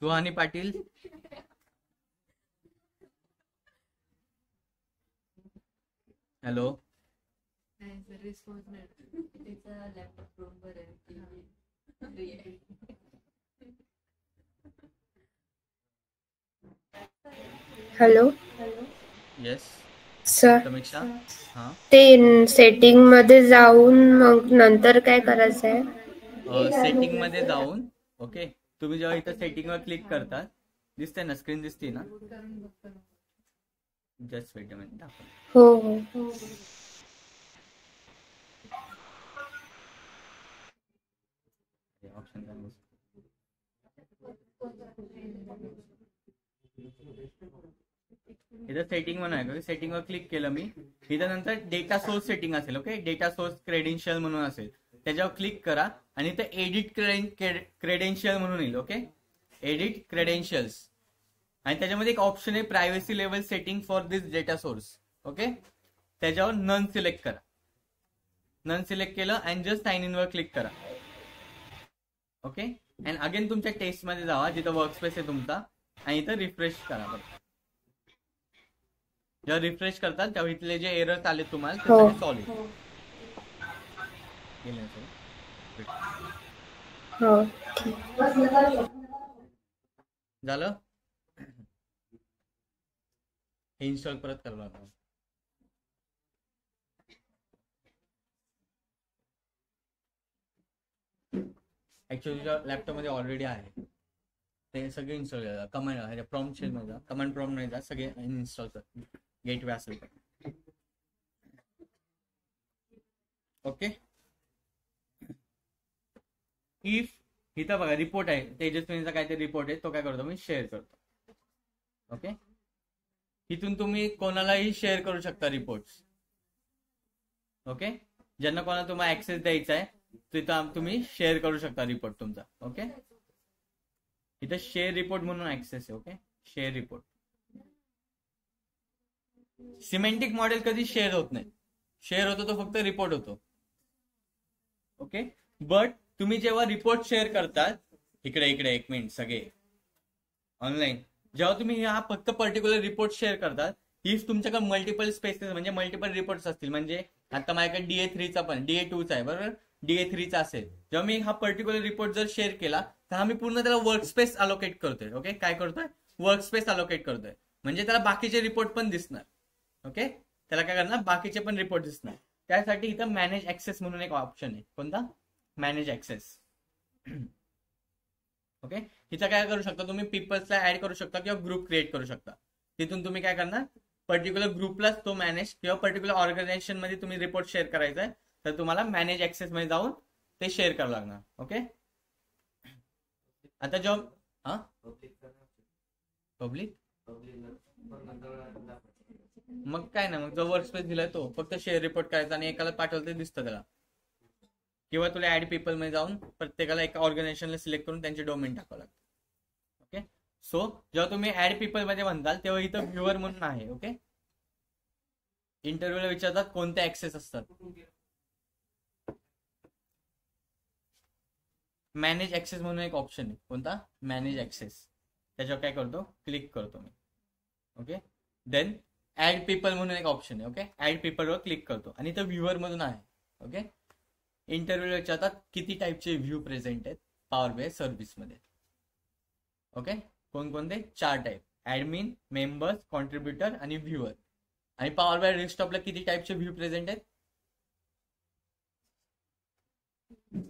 सुहानी पाटील. हॅलो. नाही सर, रिस्पॉन्स नाही. तिचा लॅपटॉप रूमवर आहे. हॅलो येस सर, समीक्षा. हा ते सेटिंग मध्ये जाऊन मग नंतर काय करायचं आहे? सेटिंग मध्ये जाऊन, ओके, तुम्ही जेव्हा इथं सेटिंग वर क्लिक करता, दिसते ना स्क्रीन, दिसते ना? Just weight a minute. हो हो ऑप्शन इथं सेटिंग म्हणून आहे. सेटिंग वर क्लिक केलं मी. इथं नंतर डेटा सोर्स सेटिंग असेल. ओके, डेटा सोर्स क्रेडेन्शियल म्हणून असेल, त्याच्यावर क्लिक करा आणि इथं एडिट क्रेडेन्शियल म्हणून येईल. ओके, एडिट क्रेडेन्शियल्स, आणि त्याच्यामध्ये एक ऑप्शन आहे privacy level setting for this data source. Okay, त्याच्यावर नन सिलेक्ट करा. नन सिलेक्ट केलं अँड जस्ट साइन इन वर क्लिक करा. ओके, अँड अगेन तुमच्या टेस्ट मध्ये जावा जिथं वर्कस्पेस आहे तुमचा, आणि इथं रिफ्रेश करा. बरं, जेव्हा रिफ्रेश करतात तेव्हा इथले जे एरर्स आले तुम्हाला ते सगळे सॉल्व्ह झालं. हे इन्स्टॉल परत करावं लागणार. ऍक्च्युअली लॅपटॉप मध्ये ऑलरेडी आहे ते सगळे इन्स्टॉल करा. कमांड प्रॉम्प्ट शेल मध्ये कमांड प्रॉम्प्ट नाही जा, सगळे इन्स्टॉल कर. गेटवे असेल तर. ओके, इफ इथं बघा रिपोर्ट आहे, तेजस्विनीचा काहीतरी रिपोर्ट आहे, तो काय करतो मी शेअर करतो. ओके, इथून तुम्ही कोणालाही शेअर करू शकता रिपोर्ट्स. ओके, ज्यांना कोणाला तुम्हाला ऍक्सेस द्यायचा आहे तिथं तुम्ही शेअर करू शकता रिपोर्ट तुमचा. ओके, इथं शेअर रिपोर्ट म्हणून ऍक्सेस आहे. Okay, share report. Semantic model कधी शेअर होत नाही. शेअर होतो तो फक्त रिपोर्ट होतो. ओके, बट तुम्ही जेव्हा रिपोर्ट शेअर करतात, इकडे एक मिनिट सगळे ऑनलाईन, जेव्हा तुम्ही हा फक्त पर्टिक्युलर रिपोर्ट शेअर करतात, इफ तुमच्याकडे मल्टिपल स्पेसेस म्हणजे मल्टिपल रिपोर्ट्स असतील, म्हणजे आता माझ्याकडे DA3चा पण DA2चा आहे बरोबर, DA3चा असेल, जेव्हा मी हा पर्टिक्युलर रिपोर्ट जर शेअर केला तर हा मी पूर्ण त्याला वर्क स्पेस अलोकेट करतोय. ओके, काय करतोय? वर्क स्पेस अलोकेट करतोय, म्हणजे त्याला बाकीचे रिपोर्ट पण दिसणार. ओके, त्याला काय करणार, बाकीचे पण रिपोर्ट दिसणार. त्यासाठी इथं मॅनेज ऍक्सेस म्हणून एक ऑप्शन आहे. कोणता? Manage access. ओके, इथं काय करू शकता तुम्ही, पीपल्सला ऍड करू शकता किंवा ग्रुप क्रिएट करू शकता. तिथून तुम्ही काय करणार, पर्टिक्युलर ग्रुपलाच तो मॅनेज किंवा पर्टिक्युलर ऑर्गनायझेशन मध्ये तुम्ही रिपोर्ट शेअर करायचा आहे, तर तुम्हाला मॅनेज ऍक्सेस मध्ये जाऊन ते शेअर करावं लागणार. ओके, आता जॉब पब्लिक मग काय ना, मग जो वर्क स्पेस दिलाय तो फक्त शेअर रिपोर्ट करायचा आणि एकाला पाठवलं ते दिसतं त्याला. किंवा तुला ऍड पीपल मध्ये जाऊन प्रत्येकाला एका ऑर्गनायझेशनला सिलेक्ट करून त्यांचे डोमेन टाकावं लागतं. ओके, सो जेव्हा तुम्ही ऍड पीपल मध्ये म्हणताल तेव्हा इथं व्ह्युअर म्हणून आहे. ओके, इंटरव्ह्यूला विचारतात कोणते ऍक्सेस असतात. मॅनेज ऍक्सेस म्हणून एक ऑप्शन आहे. कोणता? Manage access. त्याच्यावर काय करतो, क्लिक करतो मी. ओके, देन ऍड पीपल म्हणून एक ऑप्शन आहे. ओके, ऍड पीपलवर क्लिक करतो आणि इथं व्ह्युअर मधून आहे. ओके, इंटरव्ह्यूला विचारतात किती टाईपचे व्ह्यू प्रेझेंट आहेत पॉवर BI सर्व्हिसमध्ये. ओके, कोणकोणते? 4 टाईप: ऍडमिन, मेंबर्स, कॉन्ट्रीब्युटर आणि व्ह्युअर. आणि पॉवर BI डेस्कटॉपला किती टाईपचे व्ह्यू प्रेझेंट आहेत?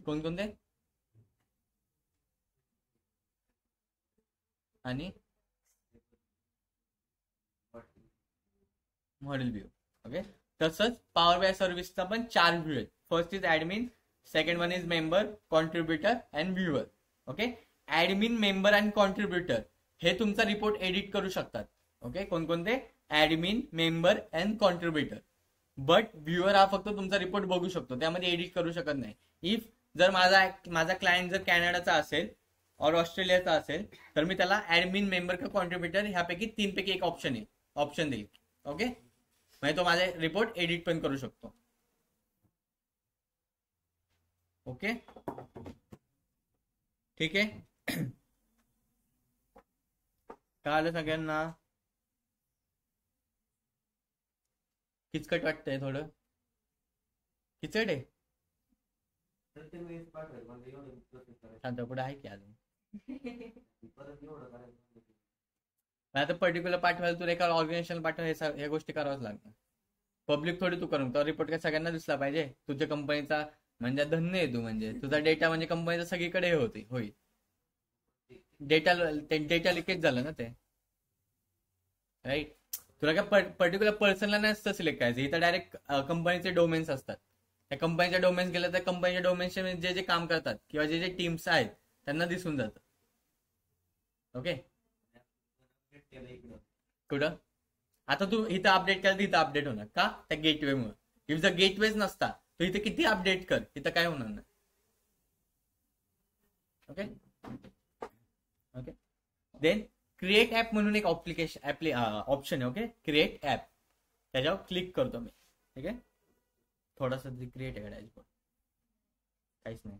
कोणकोणते? आणि मॉडेल व्ह्यू. ओके, तसंच पॉवर BI सर्व्हिसचा पण 4 व्ह्यू आहेत. First is admin, second one is member, contributor and viewer. Okay, admin, member and contributor हे तुमचा रिपोर्ट एडिट करू शकतात. ओके, कोणकोणते? Admin, member and contributor. But viewer हा फक्त तुमचा रिपोर्ट बघू शकतो, त्यामध्ये एडिट करू शकत नाही. इफ जर माझा क्लायंट जर कॅनडाचा असेल और ऑस्ट्रेलियाचा असेल तर मी त्याला ऍडमिन, मेंबर किंवा कॉन्ट्रीब्युटर ह्यापैकी 3 पैकी एक ऑप्शन देईल. ओके, म्हणजे तो माझे रिपोर्ट एडिट पण करू शकतो. ओके, ठीक आहे. कळालं सगळ्यांना? किचकट वाटतंय थोडं? किचकट आहे? शांत पुढे आहे की अजून? आता पर्टिक्युलर पाठवायला तुला एका ऑर्गनायझेशन पाठवायला ह्या गोष्टी कराव्याच लागणार. पब्लिक थोडी तू करून तो रिपोर्ट काय सगळ्यांना दिसला पाहिजे. तुझ्या कंपनीचा म्हणजे धन्य आहे तू, म्हणजे तुझा डेटा म्हणजे कंपनीचा सगळीकडे होईल. डेटा लिकेज झालं ना ते, राईट. तुला काय पर्टिक्युलर पर्सनला नसतं सिलेक्ट करायचं. इथं डायरेक्ट कंपनीचे डोमेन्स असतात. त्या कंपनीच्या डोमेन्स गेल्या तर कंपनीच्या डोमेन्सचे जे काम करतात किंवा जे टीम्स आहेत त्यांना दिसून जातं. ओके, कुठं? आता तू इथं अपडेट केलं तर इथं अपडेट होणार का? त्या गेटवेमुळे. इफ जर गेटवेज नसता तर इथं किती अपडेट कर, इथं काय होणार नाही. Okay, okay. Then create app म्हणून एक ऑप्शन आहे. ओके, क्रिएट ऍप, त्याच्यावर क्लिक करतो मी. ठीक आहे, थोडासा क्रिएट आहे डॅशबोर्ड, काहीच नाही.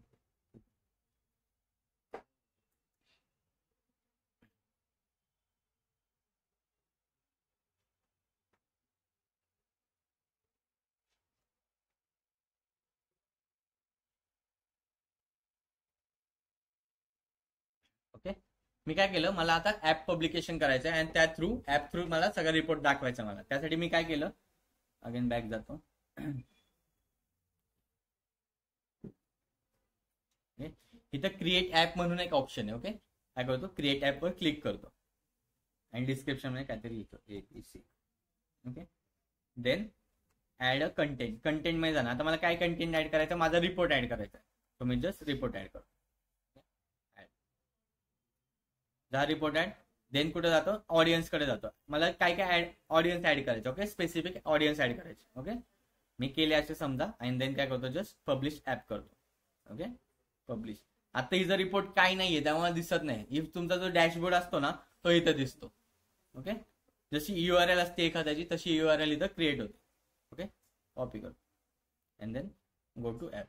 ओके, मी काय केलं, मला आता ऍप पब्लिकेशन करायचं आहे आणि त्या ऍप थ्रू मला सगळा रिपोर्ट दाखवायचा मला. त्यासाठी मी काय केलं, अगेन बॅक जातो. इथं क्रिएट ऍप म्हणून एक ऑप्शन आहे. ओके, काय करतो, क्रिएट ऍप वर क्लिक करतो आणि डिस्क्रिप्शन मध्ये काहीतरी लिहितो ABC. Okay, then add a content मध्ये जाणार. आता मला काय कंटेंट ऍड करायचं, माझा रिपोर्ट ऍड करायचा आहे, तो मी जस्ट रिपोर्ट ऍड करतो. Report add. देन कुठे जातो, ऑडियन्स कडे जातो. मला काय काय ऑडियन्स ऍड करायचं. ओके, स्पेसिफिक ऑडियन्स ऍड करायचे. ओके, मी केले असे समजा आणि देन काय करतो, जस्ट पब्लिश ऍप करतो. Okay, publish. आता ही जर रिपोर्ट काही नाहीये त्यामुळे दिसत नाही. इफ तुमचा जो डॅशबोर्ड असतो ना तो इथं दिसतो. ओके, जशी URL असते एखाद्याची तशी URL इथं क्रिएट होते. ओके, कॉपी करतो and then go to app.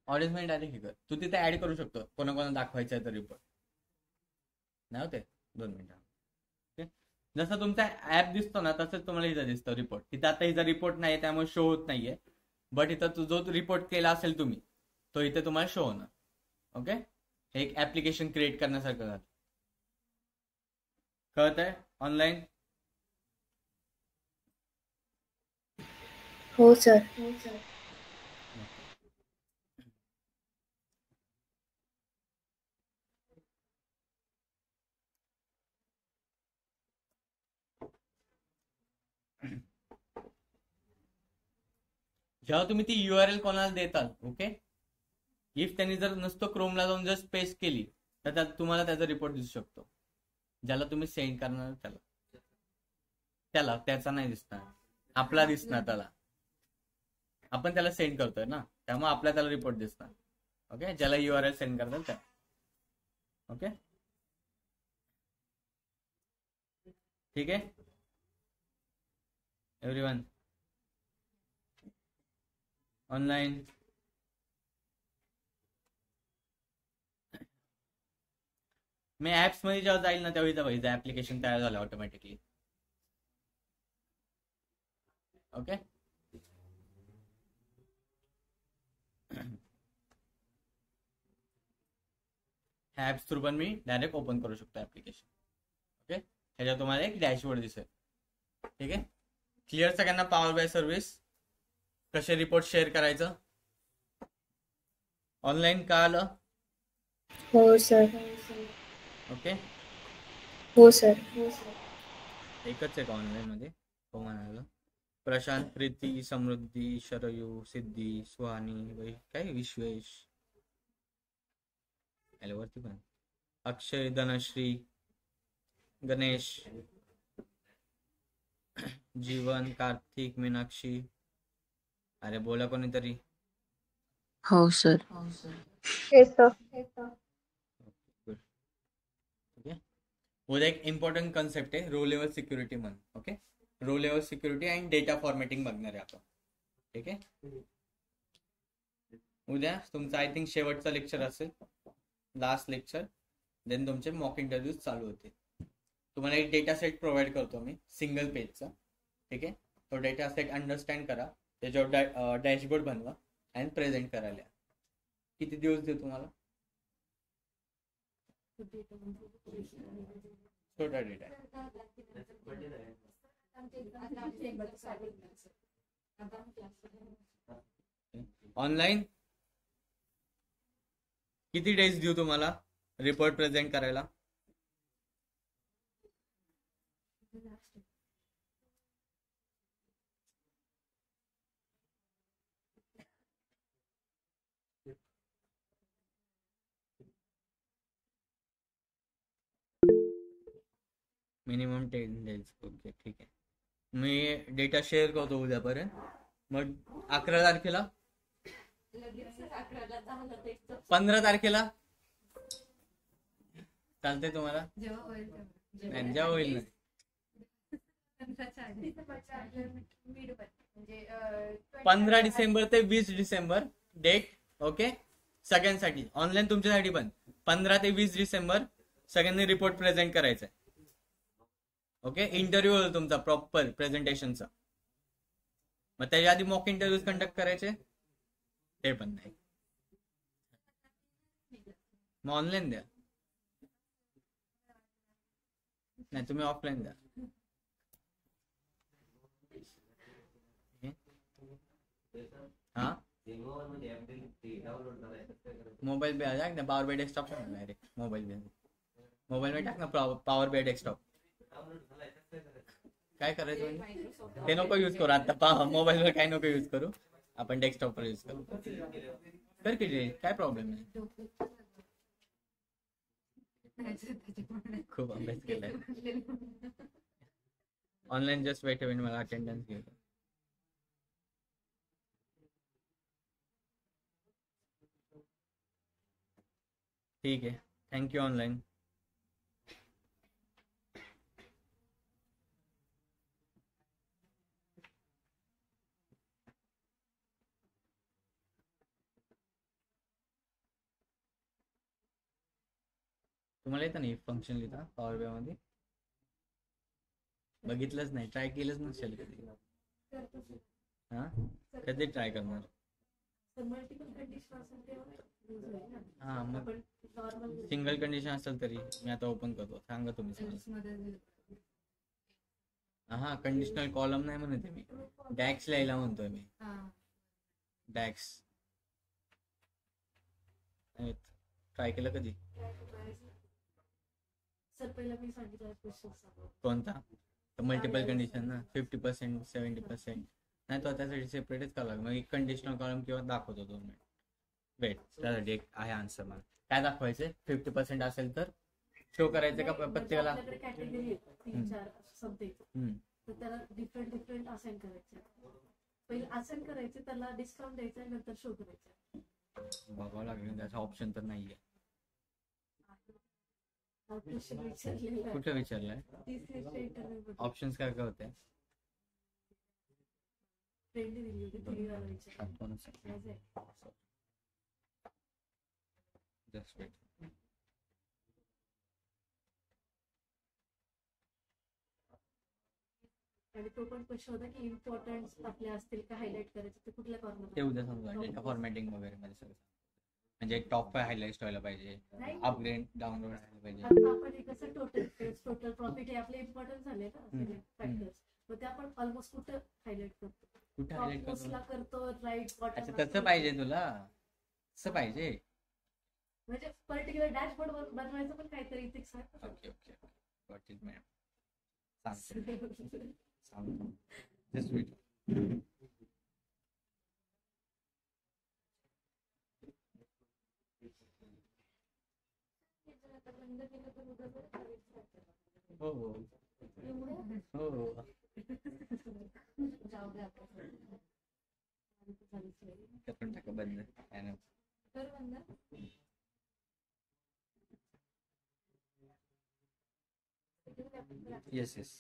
Audience मध्ये डायरेक्ट हे कर. तू तिथे ऍड करू शकतो कोणाकोणाला दाखवायचं आहे तर रिपोर्ट. नाही होते 2 मिनिटं. ओके, जसं तुमचा ऍप दिसतो ना तसंच तुम्हाला इथं दिसतो रिपोर्ट. इथं आता हिचा रिपोर्ट नाहीये त्यामुळे शो होत नाहीये, बट इथं जो रिपोर्ट केला असेल तुम्ही तो इथे तुम्हाला शो होणार. ओके, हे एक ऍप्लिकेशन क्रिएट करण्यासारखं झालं. कळत आहे ऑनलाईन? हो सर. जेव्हा तुम्ही ती URL कोणाला देताल, ओके, इफ त्यांनी जर नुसतं क्रोमला जाऊन जस्ट पेस्ट केली तर तुम्हाला त्याचा रिपोर्ट दिसू शकतो. ज्याला तुम्ही सेंड करणार त्याला त्याचा नाही दिसणार, आपला दिसणार. त्याला आपण त्याला सेंड करतोय ना, त्यामुळे आपला त्याला रिपोर्ट दिसणार. ओके, ज्याला URL सेंड करतात त्या. ओके, ठीक आहे एव्हरीवन ऑनलाईन. मी ऍप्स मध्ये जेव्हा जाईल ना तेव्हा इथं पाहिजे ऍप्लिकेशन तयार झालं ऑटोमॅटिकली. ओके, ऍप्स थ्रू पण मी डायरेक्ट ओपन करू शकतो ऍप्लिकेशन. ओके, ह्याच्यात तुम्हाला एक डॅशबोर्ड दिसेल. ठीक आहे, क्लिअर सगळ्यांना? पॉवर बाय सर्व्हिस कसे रिपोर्ट शेअर करायचं ऑनलाईन का आलं? हो सर. ओके, हो सर. एकच आहे का ऑनलाईन मध्ये? हो म्हणाला. प्रशांत, प्रीती, समृद्धी, शरयू, सिद्धी, सुहानी, काय विश्वेश, वरती पण अक्षय, धनश्री, गणेश, जीवन, कार्तिक, मीनाक्षी. अरे बोला कोणीतरी. हो sir. Yes sir. Good. Okay, उद्या एक इम्पॉर्टंट कन्सेप्ट आहे रो लेवल सिक्युरिटी म्हणून. Okay, row level security and data formatting बघणार आहे आपण. ठीक आहे, उद्या तुमचं आय थिंक शेवटचं लेक्चर असेल, लास्ट लेक्चर. देन तुमचे मॉक इंटरव्ह्यूज चालू होते. तुम्हाला एक डेटा सेट प्रोव्हाइड करतो मी सिंगल पेजचा. ठीक आहे, तो डेटा सेट अंडरस्टँड करा, त्याच्यावर डॅशबोर्ड बनवा अँड प्रेझेंट करायला. किती दिवस देऊ तुम्हाला? छोटा डेटा ऑनलाईन. किती डेज देऊ तुम्हाला रिपोर्ट प्रेझेंट करायला? Minimum 10 days. ओके, ठीक आहे. मी डेटा शेअर करतो उद्यापर्यंत. मग 11 तारखेला, 15 तारखेला चालतंय तुम्हाला? जेव्हा होईल नाही, जेव्हा होईल नाही. 15 डिसेंबर ते 20 डिसेंबर डेट. ओके, सगळ्यांसाठी ऑनलाईन, तुमच्यासाठी पण 15 ते 20 डिसेंबर सगळ्यांनी रिपोर्ट प्रेझेंट करायचा आहे. ओके, इंटरव्ह्यू होईल तुमचा प्रॉपर प्रेझेंटेशनचा. मग त्याच्या आधी मॉक इंटरव्ह्यूज कंडक्ट करायचे ते पण नाही. मग ऑनलाईन द्या. नाही, तुम्ही ऑफलाईन द्या. हा, मोबाईल पे टाक ना, power bye desktop direct mobile में टाक ना, पॉवर बाय डेस्कटॉप. काय करायचं ते नको यूज करू आता. मोबाईल वर काय नको यूज करू, आपण डेस्कटॉप वर यूज करू. कर की, काय प्रॉब्लेम नाही. खूप अभ्यास केलाय ऑनलाईन. जस्ट वेट इव्हेंट, मला अटेंडन्स घेऊ. ठीक आहे, थँक्यू ऑनलाईन. तुम्हाला येतं नाही फंक्शन लिहिता पॉवर बी मध्ये? बघितलंच नाही, ट्राय केलंच नसेल कधी. हा, कधी ट्राय करणार? मल्टिपल कंडिशन असेल तेव्हा use होईल ना. हा मग पण नॉर्मल सिंगल कंडिशन असेल तरी मी आता ओपन करतो, सांगा तुम्ही सगळं. मध्ये हा, कंडिशनल कॉलम नाही म्हणते मी, डॅक्स लिहायला म्हणतोय मी. हा डॅक्स ट्राय केलं कधी? सर पहिला मी सांगितलं क्वेश्चन सांगा. कोणता? मल्टिपल कंडिशन ना, 50%, 70%. नाही तो त्यासाठी सेपरेटच करावं लागेल. मग कंडिशनल कॉलम किंवा दाखवतो 2 मिनिट वेट. त्यासाठी एक आहे आन्सर. मला काय दाखवायचंय? 50% असेल तर शो करायचं का प्रत्येकाला? आपल्याकडे कॅटेगरी आहेत 3-4 समथिंग, तर त्याला डिफरंट असाइन करायचे. पहिले असाइन करायचे, त्याला डिस्काउंट द्यायचा, नंतर शो करायचं. बघावं लागेल, त्याचा ऑप्शन तर नाहीये. कुठे विचारलंय? ऑप्शन्स काय काय होते? Just wait. आणि तो पण क्वेश्चन होता की इम्पॉर्टन्स आपले असतील का हायलाइट करायचे, ते कुठल्या ते कॉर्नर? उद्या समजा डेटा फॉर्मॅटिंग वगैरे मध्ये सगळं, म्हणजे टॉप 5 हायलाइट व्हायला पाहिजे, अपग्रेड डाउनलोड व्हायला पाहिजे. आता आपण हे कसं टोटल प्रॉफिट हे आपले इम्पॉर्टंट झाले ना फॅक्टर्स, मग ते आपण ऑलमोस्ट कुठे हायलाइट करतो? कुठे हायलाइट करतो? करतो राईट अच्छा, बॉटम. तसं पाहिजे तुला? तसं पाहिजे? म्हणजे पर्टिक्युलर डॅशबोर्ड बनवायचं पण काहीतरी इथिक्स आहे. Okay okay, got it ma'am. सांगतो जस्ट वेट. हो हो हो हो. करून टाका बंद. Yes yes.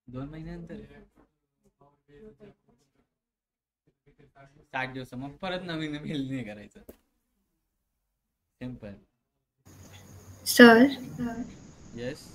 दोन महिन्यानंतर 60 दिवस मग परत नवीन मेल नाही करायचं. सिंपल. Sir yes.